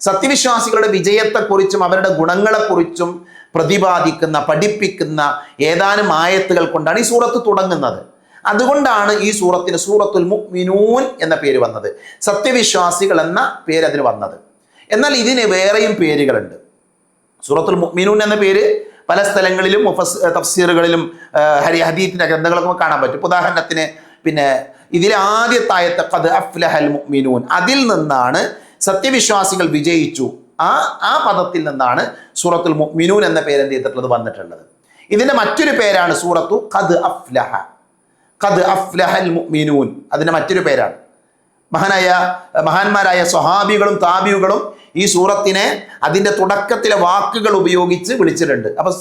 [SPEAKER 1] സത്യവിശ്വാസികളുടെ വിജയത്തെക്കുറിച്ചും അവരുടെ ഗുണങ്ങളെക്കുറിച്ചും പ്രതിപാദിക്കുന്ന, പഠിപ്പിക്കുന്ന ഏതാനും ആയത്തുകൾ കൊണ്ടാണ് ഈ സൂറത്ത് തുടങ്ങുന്നത്. അതുകൊണ്ടാണ് ഈ സൂറത്തിന് സൂറത്തുൽ മുഅ്മിനൂൻ എന്ന പേര് വന്നത്, സത്യവിശ്വാസികൾ എന്ന പേര് അതിന് വന്നത്. എന്നാൽ ഇതിന് വേറെയും പേരുകളുണ്ട്. സൂറത്തുൽ മുഅ്മിനൂൻ എന്ന പേര് പല സ്ഥലങ്ങളിലും തഫ്സീറുകളിലും ഹദീസിന്റെ ഗ്രന്ഥങ്ങളൊക്കെ കാണാൻ പറ്റും. ഉദാഹരണത്തിന് പിന്നെ ഇതിലെ ആദ്യത്തെ ആയത്ത് ഖദ് അഫ്ലഹൽ മുഅ്മിനൂൻ, അതിൽ നിന്നാണ് സത്യവിശ്വാസികൾ വിജയിച്ചു, ആ പദത്തിൽ നിന്നാണ് സൂറത്തുൽ മുഅ്മിനൂൻ എന്ന പേര് എന്ത് ചെയ്തിട്ടുള്ളത്? വന്നിട്ടുള്ളത്. ഇതിന്റെ മറ്റൊരു പേരാണ് സൂറത്തു ഖദ് അഫ്ലഹ, ഖദ് അഫ്ലഹൽ മുഅ്മിനൂൻ, അതിന്റെ മറ്റൊരു പേരാണ്. മഹാന്മാരായ സ്വഹാബികളും താബികളും ഈ സൂറത്തിനെ അതിന്റെ തുടക്കത്തിലെ വാക്കുകൾ ഉപയോഗിച്ച് വിളിച്ചിട്ടുണ്ട്. അപ്പൊ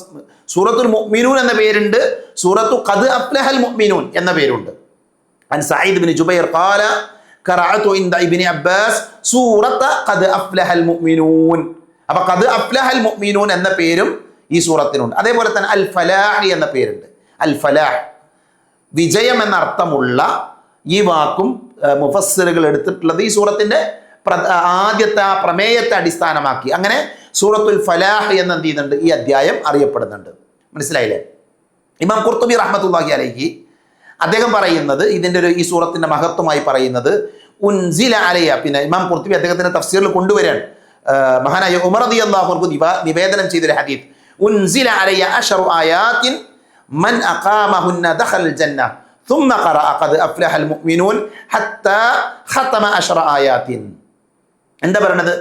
[SPEAKER 1] സൂറത്തുൽ മുഅ്മിനൂൻ എന്ന പേരുണ്ട്, സൂറത്തു ഖദ് അഫ്ലഹൽ മുഅ്മിനൂൻ എന്ന പേരുണ്ട്. അൻ സഈദ് ഇബ്നു ജുബൈർ ഖാല ഖറഅതു ഇൻദ ഇബ്നു അബ്ബാസ് സൂറത ഖദ് അഫ്ലഹൽ മുഅ്മിനൂൻ. അപ്പൊ ഖദ് അഫ്ലഹൽ മുഅ്മിനൂൻ എന്ന പേരും ഈ സൂറത്തിനുണ്ട്. അതേപോലെ തന്നെ അൽ ഫലാഹ് എന്ന പേരുണ്ട്. അൽ ഫലാഹ്, വിജയം എന്ന അർത്ഥമുള്ള ഈ വാക്കും മുഫസ്സിറുകൾ എടുത്തിട്ടുള്ളത് ഈ സൂറത്തിന്റെ ആദ്യത്തെ പ്രമേയത്തെ അടിസ്ഥാനമാക്കി. അങ്ങനെ സൂറത്തുൽ ഫലാഹ് എന്ന് എന്ത് ചെയ്യുന്നുണ്ട്? ഈ അധ്യായം അറിയപ്പെടുന്നുണ്ട്. മനസ്സിലായില്ലേ? ഇമാം ഖുർത്തുബി റഹ്മത്തുള്ളാഹി അലൈഹി അദ്ദേഹം പറയുന്നത്, ഇതിന്റെ ഈ സൂറത്തിന്റെ മഹത്വമായി പറയുന്നത് ഉൻസില അലയ്യ. പിന്നെ ഇമാം ഖുർത്തുബി അദ്ദേഹത്തിന്റെ തഫ്സീറിൽ കൊണ്ടുവരാൻ മഹാനായ ഉമർ റളിയല്ലാഹു അൻഹു നിവേദനം ചെയ്തൊരു ഹദീസ്, ഉൻസില അലയ്യ അശറു ആയാത്തിൻ മൻ അഖാമഹുന്ന ദഖൽ ജന്ന ثم قرأ قد أفلح المؤمنون حتى ختم 10 ആയാത്തിൻ. എന്താ പറയണത്?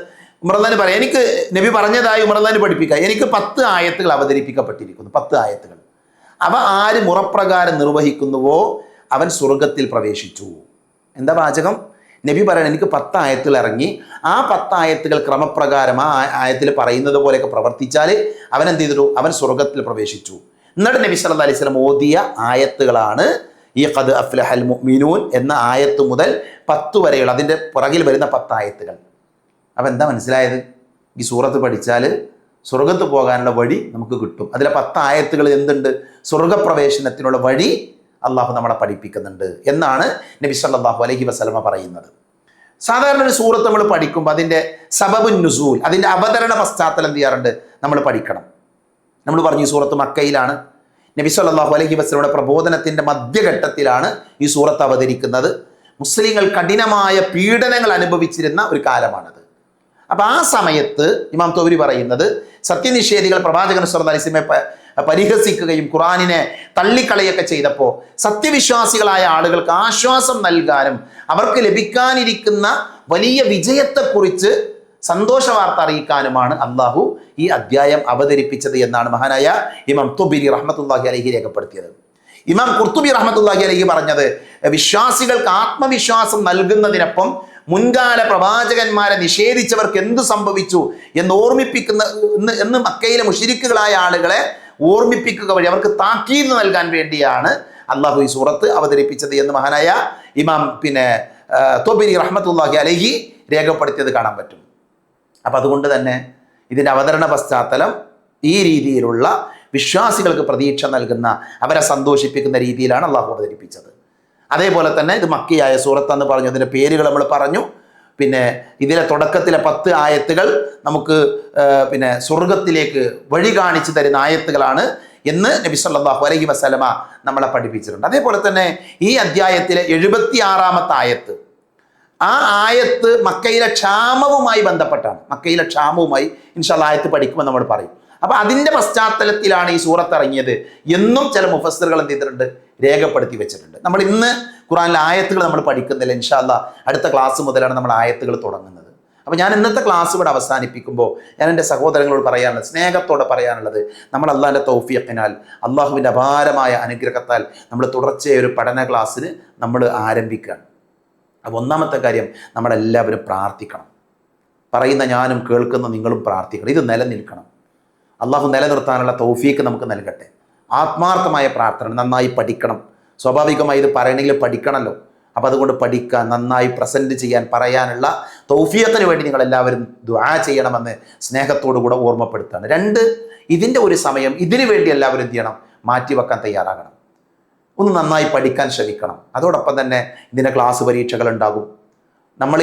[SPEAKER 1] ഉമർദാന് പറയാം, എനിക്ക് നബി പറഞ്ഞതായി ഉമർദാന് പഠിപ്പിക്കുക, എനിക്ക് 10 ആയത്തുകൾ അവതരിപ്പിക്കപ്പെട്ടിരിക്കുന്നു, 10 ആയത്തുകൾ. അവ ആര് മുറപ്രകാരം നിർവഹിക്കുന്നുവോ അവൻ സ്വർഗത്തിൽ പ്രവേശിച്ചു. എന്താ വാചകം? നബി പറയണം, എനിക്ക് 10 ആയത്തുകൾ ഇറങ്ങി, ആ 10 ആയത്തുകൾ ക്രമപ്രകാരം ആ ആയത്തിൽ പറയുന്നത് പോലെയൊക്കെ പ്രവർത്തിച്ചാൽ അവൻ എന്ത് ചെയ്തു? അവൻ സ്വർഗത്തിൽ പ്രവേശിച്ചു. എന്നിട്ട് നബി സല്ലല്ലാഹു അലൈഹി വസല്ലം ഓതിയ ആയത്തുകളാണ് ഈ ഖദ് അഫ്ലഹൽ മുഅ്മിനൂൻ എന്ന ആയത്ത് മുതൽ 10 വരെയുള്ള അതിൻ്റെ പുറകിൽ വരുന്ന 10 ആയത്തുകൾ. അപ്പം എന്താ മനസ്സിലായത്? ഈ സൂറത്ത് പഠിച്ചാൽ സ്വർഗത്ത് പോകാനുള്ള വഴി നമുക്ക് കിട്ടും. അതിലെ 10 ആയത്തുകൾ എന്തുണ്ട്? സ്വർഗപ്രവേശനത്തിനുള്ള വഴി അള്ളാഹു നമ്മളെ പഠിപ്പിക്കുന്നുണ്ട് എന്നാണ് നബി സല്ലല്ലാഹു അലൈഹി വസല്ലമ പറയുന്നത്. സാധാരണ ഒരു സൂറത്ത് നമ്മൾ പഠിക്കുമ്പോൾ അതിൻ്റെ സബബുൻ നുസൂൽ, അതിൻ്റെ അവതരണ പശ്ചാത്തലം എന്ത് ചെയ്യാറുണ്ട്? നമ്മൾ പഠിക്കണം. നമ്മൾ പറഞ്ഞു ഈ സൂറത്ത് മക്കയിലാണ്. നബി സല്ലല്ലാഹു അലൈഹി വസല്ലമയുടെ പ്രബോധനത്തിൻ്റെ മധ്യഘട്ടത്തിലാണ് ഈ സൂറത്ത് അവതരിക്കുന്നത്. മുസ്ലിങ്ങൾ കഠിനമായ പീഡനങ്ങൾ അനുഭവിച്ചിരുന്ന ഒരു കാലമാണത്. അപ്പം ആ സമയത്ത് ഇമാം തൗരി പറയുന്നത്, സത്യനിഷേധികൾ പ്രവാചകൻ സല്ലല്ലാഹു അലൈഹി വസല്ലമയെ പരിഹസിക്കുകയും ഖുർആനിനെ തള്ളിക്കളയൊക്കെ ചെയ്തപ്പോൾ സത്യവിശ്വാസികളായ ആളുകൾക്ക് ആശ്വാസം നൽകാനും അവർക്ക് ലഭിക്കാനിരിക്കുന്ന വലിയ വിജയത്തെക്കുറിച്ച് സന്തോഷ വാർത്ത അറിയിക്കാനുമാണ് അള്ളാഹു ഈ അധ്യായം അവതരിപ്പിച്ചത് എന്നാണ് മഹാനായ ഇമാം തുബിരി റഹ്മത്തുള്ളാഹി അലൈഹി രേഖപ്പെടുത്തിയത്. ഇമാം ഖുർത്തുബി റഹ്മത്തുള്ളാഹി അലൈഹി പറഞ്ഞത്, വിശ്വാസികൾക്ക് ആത്മവിശ്വാസം നൽകുന്നതിനൊപ്പം മുൻകാല പ്രവാചകന്മാരെ നിഷേധിച്ചവർക്ക് എന്തു സംഭവിച്ചു എന്ന് ഓർമ്മിപ്പിക്കുന്ന എന്ന് മക്കയിലെ മുശ്രിക്കുകളായ ആളുകളെ ഓർമ്മിപ്പിക്കുക വഴി അവർക്ക് താക്കീത് നൽകാൻ വേണ്ടിയാണ് അള്ളാഹു ഈ സൂറത്ത് അവതരിപ്പിച്ചത് എന്ന് മഹാനായ ഇമാം തൊബിരി റഹ്മത്തുള്ളാഹി അലൈഹി രേഖപ്പെടുത്തിയത് കാണാൻ പറ്റും. അപ്പം അതുകൊണ്ട് തന്നെ ഇതിൻ്റെ അവതരണ പശ്ചാത്തലം ഈ രീതിയിലുള്ള വിശ്വാസികൾക്ക് പ്രതീക്ഷ നൽകുന്ന, അവരെ സന്തോഷിപ്പിക്കുന്ന രീതിയിലാണ് അള്ളാഹു അവതരിപ്പിച്ചത്. അതേപോലെ തന്നെ ഇത് മക്കിയായ സൂറത്തെന്ന് പറഞ്ഞു, അതിൻ്റെ പേരുകൾ നമ്മൾ പറഞ്ഞു. പിന്നെ ഇതിലെ തുടക്കത്തിലെ 10 ആയത്തുകൾ നമുക്ക് സ്വർഗത്തിലേക്ക് വഴി കാണിച്ചു തരുന്ന ആയത്തുകളാണ് എന്ന് നബി സല്ലല്ലാഹു അലൈഹി വസല്ലമ നമ്മളെ പഠിപ്പിച്ചിട്ടുണ്ട്. അതേപോലെ തന്നെ ഈ അധ്യായത്തിലെ 76-ാമത്തെ ആയത്ത്, ആ ആയത്ത് മക്കയിലെ ക്ഷാമവുമായി ബന്ധപ്പെട്ടാണ്. മക്കയിലെ ക്ഷാമവുമായി ഇൻഷാ അല്ലാഹ് ആയത്ത് പഠിക്കുമ്പോൾ നമ്മൾ പറയും. അപ്പം അതിൻ്റെ പശ്ചാത്തലത്തിലാണ് ഈ സൂറത്ത് ഇറങ്ങിയത് എന്നും ചില മുഫസ്സിറുകൾ എന്ത് ചെയ്തിട്ടുണ്ട്? രേഖപ്പെടുത്തി വെച്ചിട്ടുണ്ട്. നമ്മൾ ഇന്ന് ഖുർആനിലെ ആയത്തുകൾ നമ്മൾ പഠിക്കുന്നില്ല. ഇൻഷാ അല്ലാഹ് അടുത്ത ക്ലാസ് മുതലാണ് നമ്മൾ ആയത്തുകൾ തുടങ്ങുന്നത്. അപ്പോൾ ഞാൻ ഇന്നത്തെ ക്ലാസ് ഇവിടെ അവസാനിപ്പിക്കുമ്പോൾ ഞാൻ എൻ്റെ സഹോദരങ്ങളോട് പറയാനുള്ളത്, സ്നേഹത്തോടെ പറയാനുള്ളത്, നമ്മൾ അള്ളാഹിൻ്റെ തൗഫീഖിനാൽ, അള്ളാഹുവിൻ്റെ അപാരമായ അനുഗ്രഹത്താൽ നമ്മൾ തുടർച്ചയായ ഒരു പഠന ക്ലാസ്സിന് നമ്മൾ ആരംഭിക്കുകയാണ്. അപ്പോൾ ഒന്നാമത്തെ കാര്യം, നമ്മളെല്ലാവരും പ്രാർത്ഥിക്കണം. പറയുന്ന ഞാനും കേൾക്കുന്ന നിങ്ങളും പ്രാർത്ഥിക്കണം. ഇത് നിലനിൽക്കണം. അള്ളാഹു നിലനിർത്താനുള്ള തൗഫീഖ് നമുക്ക് നൽകട്ടെ. ആത്മാർത്ഥമായ പ്രാർത്ഥന, നന്നായി പഠിക്കണം. സ്വാഭാവികമായി ഇത് പറയണമെങ്കിൽ പഠിക്കണമല്ലോ. അപ്പോൾ അതുകൊണ്ട് പഠിക്കാൻ, നന്നായി പ്രസൻറ്റ് ചെയ്യാൻ, പറയാനുള്ള തൗഫീഖിന് വേണ്ടി നിങ്ങളെല്ലാവരും ദുആ ചെയ്യണമെന്ന് സ്നേഹത്തോടു കൂടെ ഓർമ്മപ്പെടുത്താണ്. 2, ഇതിൻ്റെ ഒരു സമയം ഇതിനു വേണ്ടി എല്ലാവരും എന്ത് ചെയ്യണം? മാറ്റിവെക്കാൻ തയ്യാറാകണം. ഒന്ന് നന്നായി പഠിക്കാൻ ശ്രമിക്കണം. അതോടൊപ്പം തന്നെ ഇതിൻ്റെ ക്ലാസ് പരീക്ഷകൾ ഉണ്ടാകും. നമ്മൾ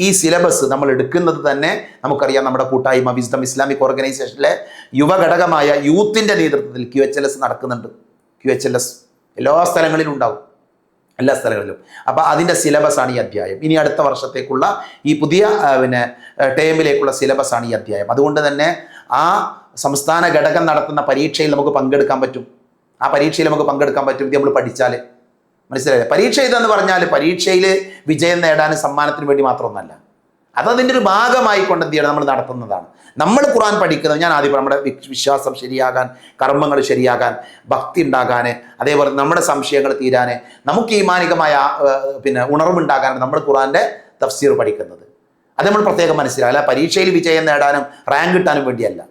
[SPEAKER 1] ഈ സിലബസ് നമ്മൾ എടുക്കുന്നത് തന്നെ നമുക്കറിയാം. നമ്മുടെ കൂട്ടായ്മ വിസ്ഡം ഇസ്ലാമിക് ഓർഗനൈസേഷനിലെ യുവഘടകമായ യൂത്തിൻ്റെ നേതൃത്വത്തിൽ QHLS നടക്കുന്നുണ്ട്. QHLS എല്ലാ സ്ഥലങ്ങളിലും ഉണ്ടാവും, എല്ലാ സ്ഥലങ്ങളിലും. അപ്പോൾ അതിൻ്റെ സിലബസാണ് ഈ അധ്യായം. ഇനി അടുത്ത വർഷത്തേക്കുള്ള ഈ പുതിയ ടേമിലേക്കുള്ള സിലബസാണ് ഈ അധ്യായം. അതുകൊണ്ട് തന്നെ ആ സംസ്ഥാന ഘടകം നടത്തുന്ന പരീക്ഷയിൽ നമുക്ക് പങ്കെടുക്കാൻ പറ്റും. ആ പരീക്ഷയിൽ നമുക്ക് പങ്കെടുക്കാൻ പറ്റും നമ്മൾ പഠിച്ചാൽ. മനസ്സിലായില്ലേ? പരീക്ഷ ഇതെന്ന് പറഞ്ഞാൽ പരീക്ഷയിൽ വിജയം നേടാനും സമ്മാനത്തിന് വേണ്ടി മാത്രമൊന്നല്ല. അതതിൻ്റെ ഒരു ഭാഗമായി കൊണ്ട് എന്ത് ചെയ്യണം? നമ്മൾ നടത്തുന്നതാണ്. നമ്മൾ ഖുർആൻ പഠിക്കുന്നത്, ഞാൻ ആദ്യം നമ്മുടെ വിശ്വാസം ശരിയാകാൻ, കർമ്മങ്ങൾ ശരിയാകാൻ, ഭക്തി ഉണ്ടാകാൻ, അതേപോലെ നമ്മുടെ സംശയങ്ങൾ തീരാൻ, നമുക്ക് ഈമാനികമായ ഉണർവുണ്ടാകാനാണ് നമ്മൾ ഖുർആൻ്റെ തഫ്സീർ പഠിക്കുന്നത്. അത് നമ്മൾ പ്രത്യേകം മനസ്സിലാവില്ല. പരീക്ഷയിൽ വിജയം നേടാനും റാങ്ക് കിട്ടാനും വേണ്ടിയല്ല.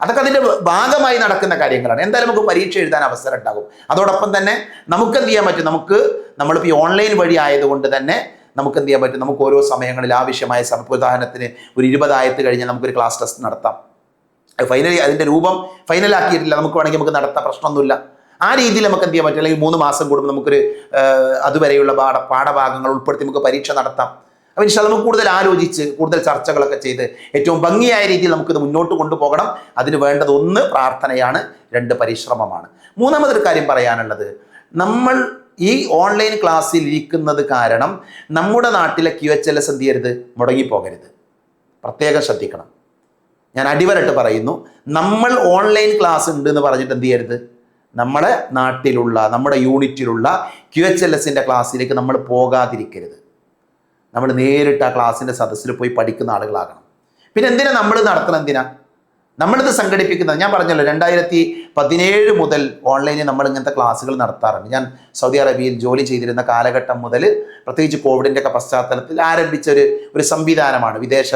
[SPEAKER 1] അതൊക്കെ അതിൻ്റെ ഭാഗമായി നടക്കുന്ന കാര്യങ്ങളാണ്. എന്തായാലും നമുക്ക് പരീക്ഷ എഴുതാൻ അവസരം ഉണ്ടാകും. അതോടൊപ്പം തന്നെ നമുക്ക് എന്ത് ചെയ്യാൻ പറ്റും? നമ്മളിപ്പോൾ ഈ ഓൺലൈൻ വഴി ആയതുകൊണ്ട് തന്നെ നമുക്ക് എന്ത് ചെയ്യാൻ പറ്റും? നമുക്ക് ഓരോ സമയങ്ങളിൽ ആവശ്യമായ ഉദാഹരണത്തിന് ഒരു 20 ആയത്ത് കഴിഞ്ഞാൽ നമുക്കൊരു ക്ലാസ് ടെസ്റ്റ് നടത്താം. ഫൈനലി അതിൻ്റെ രൂപം ഫൈനലാക്കിയിട്ടില്ല, നമുക്ക് വേണമെങ്കിൽ നമുക്ക് നടത്താം, പ്രശ്നമൊന്നുമില്ല. ആ രീതിയിൽ നമുക്ക് എന്ത് ചെയ്യാൻ പറ്റും? അല്ലെങ്കിൽ 3 മാസം കൂടുമ്പോൾ നമുക്കൊരു അതുവരെയുള്ള പാഠഭാഗങ്ങൾ ഉൾപ്പെടുത്തി നമുക്ക് പരീക്ഷ നടത്താം. അപ്പോൾ ഇൻഷാ അല്ലാഹ് നമുക്ക് കൂടുതൽ ആലോചിച്ച് കൂടുതൽ ചർച്ചകളൊക്കെ ചെയ്ത് ഏറ്റവും ഭംഗിയായ രീതിയിൽ നമുക്കിത് മുന്നോട്ട് കൊണ്ടുപോകണം. അതിന് വേണ്ടത് 1 പ്രാർത്ഥനയാണ്, 2 പരിശ്രമമാണ്. മൂന്നാമതൊരു കാര്യം പറയാനുള്ളത്, നമ്മൾ ഈ ഓൺലൈൻ ക്ലാസ്സിൽ ഇരിക്കുന്നത് കാരണം നമ്മുടെ നാട്ടിലെ QHLS എന്ത് ചെയ്യരുത്? മുടങ്ങിപ്പോകരുത്. പ്രത്യേകം ശ്രദ്ധിക്കണം. ഞാൻ അടിവരട്ട് പറയുന്നു, നമ്മൾ ഓൺലൈൻ ക്ലാസ് ഉണ്ട് എന്ന് പറഞ്ഞിട്ട് എന്ത് ചെയ്യരുത്? നമ്മുടെ നാട്ടിലുള്ള, നമ്മുടെ യൂണിറ്റിലുള്ള QHLSൻ്റെ ക്ലാസ്സിലേക്ക് നമ്മൾ പോകാതിരിക്കരുത്. നമ്മൾ നേരിട്ട് ആ ക്ലാസ്സിൻ്റെ സദസ്സിൽ പോയി പഠിക്കുന്ന ആളുകളാകണം. പിന്നെ എന്തിനാ നമ്മൾ നടത്തണം? നമ്മളിത് സംഘടിപ്പിക്കുന്നത്, ഞാൻ പറഞ്ഞല്ലോ 2017 മുതൽ ഓൺലൈനിൽ നമ്മൾ ഇങ്ങനത്തെ ക്ലാസ്സുകൾ നടത്താറുണ്ട്. ഞാൻ സൗദി അറേബ്യയിൽ ജോലി ചെയ്തിരുന്ന കാലഘട്ടം മുതൽ, പ്രത്യേകിച്ച് കോവിഡിൻ്റെ ഒക്കെ പശ്ചാത്തലത്തിൽ ആരംഭിച്ച ഒരു സംവിധാനമാണ്. വിദേശ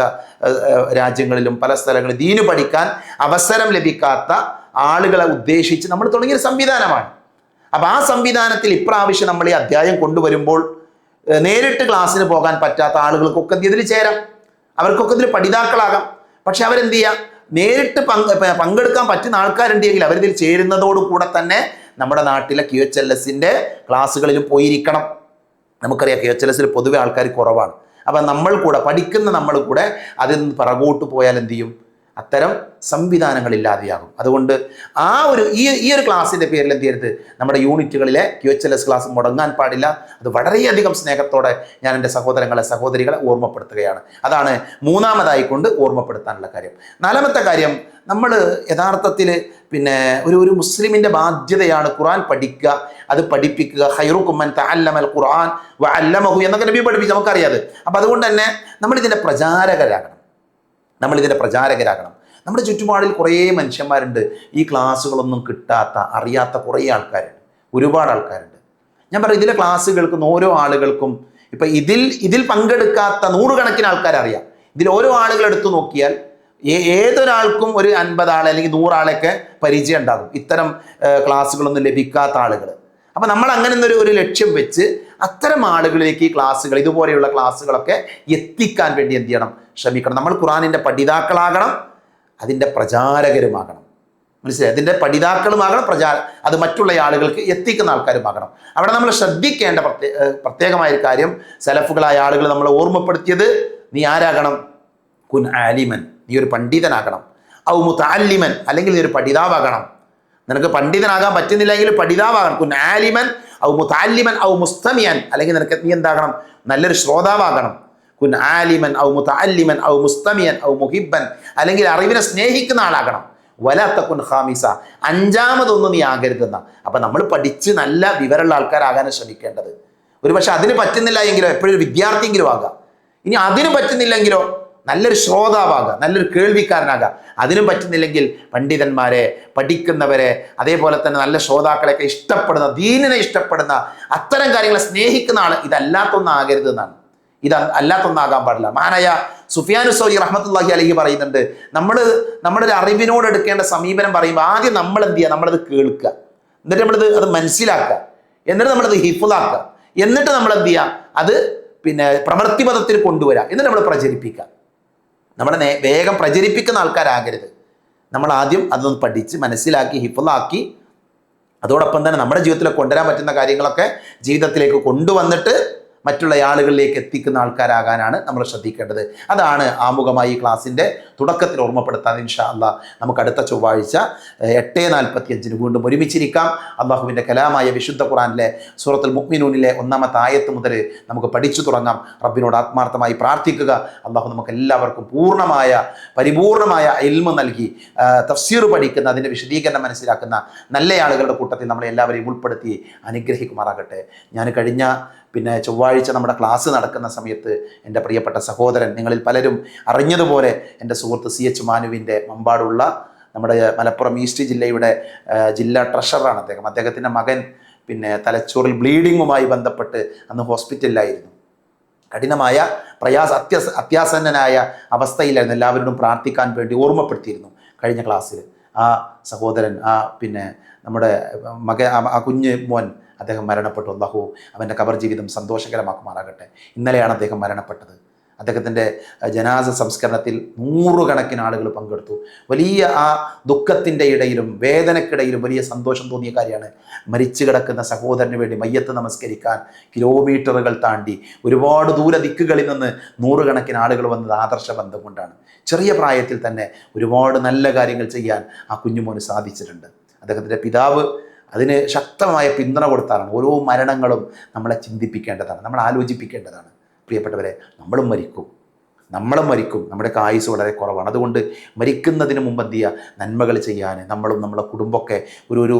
[SPEAKER 1] രാജ്യങ്ങളിലും പല സ്ഥലങ്ങളിലും ദീന് പഠിക്കാൻ അവസരം ലഭിക്കാത്ത ആളുകളെ ഉദ്ദേശിച്ച് നമ്മൾ തുടങ്ങിയൊരു സംവിധാനമാണ്. അപ്പോൾ ആ സംവിധാനത്തിൽ ഇപ്രാവശ്യം നമ്മൾ ഈ അധ്യായം കൊണ്ടുവരുമ്പോൾ നേരിട്ട് ക്ലാസ്സിന് പോകാൻ പറ്റാത്ത ആളുകൾക്കൊക്കെ ഇതിൽ ചേരാം, അവർക്കൊക്കെ ഇതിൽ പഠിതാക്കളാകാം. പക്ഷെ അവരെന്ത് ചെയ്യുക, നേരിട്ട് പങ്കെടുക്കാൻ പറ്റുന്ന ആൾക്കാരുണ്ടെങ്കിൽ അവരിതിൽ ചേരുന്നതോടു കൂടെ തന്നെ നമ്മുടെ നാട്ടിലെ QHLS-ന്റെ ക്ലാസ്സുകളിലും പോയിരിക്കണം. നമുക്കറിയാം QHLS-ൽ പൊതുവെ ആൾക്കാർ കുറവാണ്. അപ്പം നമ്മൾ കൂടെ പഠിക്കുന്ന നമ്മൾ കൂടെ അതിൽ നിന്ന് പിറകോട്ട് പോയാൽ എന്ത് ചെയ്യും, അത്തരം സംവിധാനങ്ങളില്ലാതെയാകും. അതുകൊണ്ട് ഈ ഒരു ക്ലാസ്സിൻ്റെ പേരിൽ എന്ത് ചെയ്യരുത്, നമ്മുടെ യൂണിറ്റുകളിലെ QHLS ക്ലാസ് മുടങ്ങാൻ പാടില്ല. അത് വളരെയധികം സ്നേഹത്തോടെ ഞാൻ എൻ്റെ സഹോദരികളെ ഓർമ്മപ്പെടുത്തുകയാണ്. അതാണ് മൂന്നാമതായിക്കൊണ്ട് ഓർമ്മപ്പെടുത്താനുള്ള കാര്യം. നാലാമത്തെ കാര്യം, നമ്മൾ യഥാർത്ഥത്തിൽ ഒരു മുസ്ലിമിൻ്റെ ബാധ്യതയാണ് ഖുർആൻ പഠിക്കുക, അത് പഠിപ്പിക്കുക. ഖൈറുക്കും മൻ തഅല്ലമൽ ഖുർആൻ വഅല്ലമഹു എന്നൊക്കെ നബി പഠിപ്പിച്ചു, നമുക്കറിയാതെ. അപ്പം അതുകൊണ്ട് തന്നെ നമ്മളിതിൻ്റെ പ്രചാരകരാകണം. നമ്മുടെ ചുറ്റുപാടിൽ കുറേ മനുഷ്യന്മാരുണ്ട്, ഈ ക്ലാസ്സുകളൊന്നും കിട്ടാത്ത, അറിയാത്ത കുറേ ആൾക്കാരുണ്ട്, ഒരുപാട് ആൾക്കാരുണ്ട്. ഞാൻ പറയും, ഇതിലെ ക്ലാസ് കേൾക്കുന്ന ഓരോ ആളുകൾക്കും ഇപ്പം ഇതിൽ പങ്കെടുക്കാത്ത നൂറുകണക്കിന് ആൾക്കാരറിയാം. ഇതിൽ ഓരോ ആളുകളെടുത്ത് നോക്കിയാൽ ഏതൊരാൾക്കും ഒരു 50 ആളെ അല്ലെങ്കിൽ 100 ആളെയൊക്കെ പരിചയം ഉണ്ടാകും, ഇത്തരം ക്ലാസ്സുകളൊന്നും ലഭിക്കാത്ത ആളുകൾ. അപ്പം നമ്മൾ അങ്ങനെ ഒരു ലക്ഷ്യം വെച്ച് അത്തരം ആളുകളിലേക്ക് ഈ ക്ലാസ്സുകൾ, ഇതുപോലെയുള്ള ക്ലാസ്സുകളൊക്കെ എത്തിക്കാൻ വേണ്ടി എന്ത് ചെയ്യണം, ശ്രമിക്കണം. നമ്മൾ ഖുർആനിൻ്റെ പഠിതാക്കളാകണം, അതിൻ്റെ പ്രചാരകരുമാകണം. മനസ്സിലായി? അതിൻ്റെ പഠിതാക്കളുമാകണം, അത് മറ്റുള്ള ആളുകൾക്ക് എത്തിക്കുന്ന ആൾക്കാരുമാകണം. അവിടെ നമ്മൾ ശ്രദ്ധിക്കേണ്ട പ്രത്യേകമായൊരു കാര്യം, സലഫുകളായ ആളുകൾ നമ്മളെ ഓർമ്മപ്പെടുത്തിയത്, നീ ആരാകണം, കുൻ ആലിമൻ, നീ ഒരു പണ്ഡിതനാകണം. ഔ മുതഅല്ലിമൻ, അല്ലെങ്കിൽ നീ ഒരു പഠിതാവാകണം. നിനക്ക് പണ്ഡിതനാകാൻ പറ്റുന്നില്ലെങ്കിൽ പഠിതാവാകണം. കുൻ ആലിമൻ ഔ മുതഅല്ലിമൻ ഔ മുസ്തമിയൻ, അല്ലെങ്കിൽ നീ എന്താകണം, നല്ലൊരു ശ്രോതാവാകണം. കുൻ ആലിമൻ ഔ മുതഅല്ലിമൻ ഔ മുസ്തമിയൻ ഔ മുഹിബ്ബൻ, അല്ലെങ്കിൽ അറിവിനെ സ്നേഹിക്കുന്ന ആളാകണം. വലാ തകുൻ ഖാമിസ, അഞ്ചാമതൊന്നും നീ ആകരുതെന്ന. അപ്പം നമ്മൾ പഠിച്ച് നല്ല വിവരമുള്ള ആൾക്കാരാകാനാണ് ശ്രമിക്കേണ്ടത്. ഒരു പക്ഷെ അതിന് പറ്റുന്നില്ല എങ്കിലോ എപ്പോഴും ഒരു വിദ്യാർത്ഥിയെങ്കിലും ആകാം. ഇനി അതിന് പറ്റുന്നില്ലെങ്കിലോ നല്ലൊരു ശ്രോതാവാകുക, നല്ലൊരു കേൾവിക്കാരനാകുക. അതിനും പറ്റുന്നില്ലെങ്കിൽ പണ്ഡിതന്മാരെ, പഠിക്കുന്നവരെ, അതേപോലെ തന്നെ നല്ല ശ്രോതാക്കളെയൊക്കെ ഇഷ്ടപ്പെടുന്ന, ദീനിനെ ഇഷ്ടപ്പെടുന്ന, അത്തരം കാര്യങ്ങളെ സ്നേഹിക്കുന്ന ആൾ. ഇതല്ലാത്തൊന്നാകരുത് എന്നാണ്. അല്ലാത്തൊന്നാകാൻ പാടില്ല. മഹാനായ സുഫിയാനു സൗരി റഹ്മത്തുള്ളാഹി അലൈഹി പറയുന്നുണ്ട്, നമ്മുടെ ഒരു അറിവിനോട് എടുക്കേണ്ട സമീപനം പറയുമ്പോൾ ആദ്യം നമ്മൾ എന്ത് ചെയ്യുക, നമ്മളത് കേൾക്കുക, എന്നിട്ട് അത് മനസ്സിലാക്കുക, എന്നിട്ട് നമ്മളത് ഹിഫ്ളാക്കുക, എന്നിട്ട് നമ്മൾ എന്ത് ചെയ്യുക, അത് പ്രവൃത്തിപഥത്തിൽ കൊണ്ടുവരിക, എന്നിട്ട് നമ്മൾ പ്രചരിപ്പിക്കുക. നമ്മളെ വേഗം പ്രചരിപ്പിക്കുന്ന ആൾക്കാരാകരുത്. നമ്മൾ ആദ്യം അതൊന്ന് പഠിച്ച് മനസ്സിലാക്കി ഹിഫ്ളാക്കി, അതോടൊപ്പം തന്നെ നമ്മുടെ ജീവിതത്തിൽ കൊണ്ടുവരാൻ പറ്റുന്ന കാര്യങ്ങളൊക്കെ ജീവിതത്തിലേക്ക് കൊണ്ടുവന്നിട്ട് മറ്റുള്ള ആളുകളിലേക്ക് എത്തിക്കുന്ന ആൾക്കാരാകാനാണ് നമ്മൾ ശ്രദ്ധിക്കേണ്ടത്. അതാണ് ആമുഖമായി ഈ ക്ലാസ്സിൻ്റെ തുടക്കത്തിൽ ഓർമ്മപ്പെടുത്താൻ. ഇൻഷാ അല്ലാഹ് നമുക്ക് അടുത്ത ചൊവ്വാഴ്ച 8:45 വീണ്ടും ഒരുമിച്ചിരിക്കാം. അള്ളാഹുവിൻ്റെ കലാമായ വിശുദ്ധ ഖുർആനിലെ സൂറത്തുൽ മുഅ്മിനൂനിലെ 1-ാമത്തെ ആയത്ത് മുതൽ നമുക്ക് പഠിച്ചു തുടങ്ങാം. റബ്ബിനോട് ആത്മാർത്ഥമായി പ്രാർത്ഥിക്കുക, അള്ളാഹു നമുക്ക് എല്ലാവർക്കും പരിപൂർണമായ ഇൽമ നൽകി തഫ്സീർ പഠിക്കുന്ന, അതിൻ്റെ വിശദീകരണം മനസ്സിലാക്കുന്ന നല്ല ആളുകളുടെ കൂട്ടത്തിൽ നമ്മളെ എല്ലാവരെയും ഉൾപ്പെടുത്തി അനുഗ്രഹിക്കുമാറാകട്ടെ. ഞാൻ കഴിഞ്ഞ ചൊവ്വാഴ്ച നമ്മുടെ ക്ലാസ് നടക്കുന്ന സമയത്ത് എൻ്റെ പ്രിയപ്പെട്ട സഹോദരൻ, നിങ്ങളിൽ പലരും അറിഞ്ഞതുപോലെ എൻ്റെ സുഹൃത്ത് CH മാനുവിൻ്റെ മമ്പാടുള്ള നമ്മുടെ മലപ്പുറം ഈസ്റ്റ് ജില്ലയുടെ ജില്ലാ ട്രഷററാണ് അദ്ദേഹം. അദ്ദേഹത്തിൻ്റെ മകൻ തലച്ചോറിൽ ബ്ലീഡിങ്ങുമായി ബന്ധപ്പെട്ട് അന്ന് ഹോസ്പിറ്റലിലായിരുന്നു. കഠിനമായ അത്യാസന്നനായ അവസ്ഥയിലായിരുന്നു. എല്ലാവരോടും പ്രാർത്ഥിക്കാൻ വേണ്ടി ഓർമ്മപ്പെടുത്തിയിരുന്നു കഴിഞ്ഞ ക്ലാസ്സിൽ. ആ സഹോദരൻ, നമ്മുടെ ആ കുഞ്ഞ് മോൻ, അദ്ദേഹം മരണപ്പെട്ടു. അല്ലാഹു അവൻ്റെ ഖബർ ജീവിതം സന്തോഷകരമാക്കുമാറാകട്ടെ. ഇന്നലെയാണ് അദ്ദേഹം മരണപ്പെട്ടത്. അദ്ദേഹത്തിൻ്റെ ജനാസ സംസ്കരണത്തിൽ 100 കണക്കിന് ആളുകൾ പങ്കെടുത്തു. വലിയ ആ ദുഃഖത്തിൻ്റെ ഇടയിലും വേദനക്കിടയിലും വലിയ സന്തോഷം തോന്നിയ കാര്യമാണ്. മരിച്ചു കിടക്കുന്ന സഹോദരന് വേണ്ടി മയ്യത്ത് നമസ്കരിക്കാൻ കിലോമീറ്ററുകൾ താണ്ടി ഒരുപാട് ദൂര ദിക്കുകളിൽ നിന്ന് 100 കണക്കിന് ആളുകൾ വന്നത് ആദർശ ബന്ധം കൊണ്ടാണ്. ചെറിയ പ്രായത്തിൽ തന്നെ ഒരുപാട് നല്ല കാര്യങ്ങൾ ചെയ്യാൻ ആ കുഞ്ഞുമോന് സാധിച്ചിട്ടുണ്ട്. അദ്ദേഹത്തിൻ്റെ പിതാവ് അതിന് ശക്തമായ പിന്തുണ കൊടുത്താണ്. ഓരോ മരണങ്ങളും നമ്മളെ ചിന്തിപ്പിക്കേണ്ടതാണ്, നമ്മൾ ആലോചിപ്പിക്കേണ്ടതാണ്. പ്രിയപ്പെട്ടവരെ, നമ്മളും മരിക്കും. നമ്മുടെ ആയുസ് വളരെ കുറവാണ്. അതുകൊണ്ട് മരിക്കുന്നതിന് മുമ്പ് എന്ത് ചെയ്യുക, നന്മകൾ ചെയ്യാൻ നമ്മളും നമ്മുടെ കുടുംബമൊക്കെ ഒരു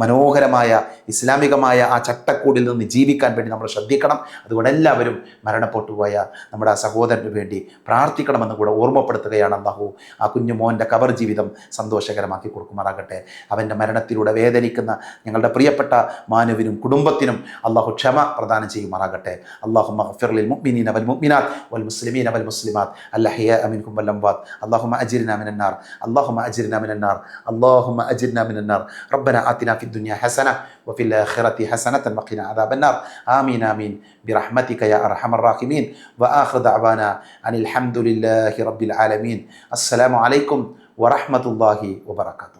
[SPEAKER 1] മനോഹരമായ ഇസ്ലാമികമായ ആ ചട്ടക്കൂടിൽ നിന്ന് ജീവിക്കാൻ വേണ്ടി നമ്മൾ ശ്രദ്ധിക്കണം. അതുകൊണ്ട് എല്ലാവരും മരണപ്പെട്ടു പോയ നമ്മുടെ ആ സഹോദരന് വേണ്ടി പ്രാർത്ഥിക്കണമെന്ന് കൂടെ ഓർമ്മപ്പെടുത്തുകയാണ്. അല്ലാഹു ആ കുഞ്ഞു മോൻ്റെ ഖബർ ജീവിതം സന്തോഷകരമാക്കി കൊടുക്കുമാറാകട്ടെ. അവൻ്റെ മരണത്തിലൂടെ വേദനിക്കുന്ന ഞങ്ങളുടെ പ്രിയപ്പെട്ട മാനുവിനും കുടുംബത്തിനും അല്ലാഹു ക്ഷമ പ്രദാനം ചെയ്യുമാറാകട്ടെ. അല്ലാഹുമ്മ ഗ്ഫിർ ലിൽ മുഅ്മിനീന വൽ മുഅ്മിനാത്ത് വൽ മുസ്ലിമീന വൽ മുസ്ലിമാത്ത് والمسلمات الأحياء منكم والأموات اللهم أجرنا من النار اللهم أجرنا من النار اللهم أجرنا من النار ربنا آتنا في الدنيا حسنة وفي الآخرة حسنة وقنا عذاب النار آمين آمين برحمتك يا أرحم الراحمين وآخر دعوانا أن الحمد لله رب العالمين السلام عليكم ورحمة الله وبركاته.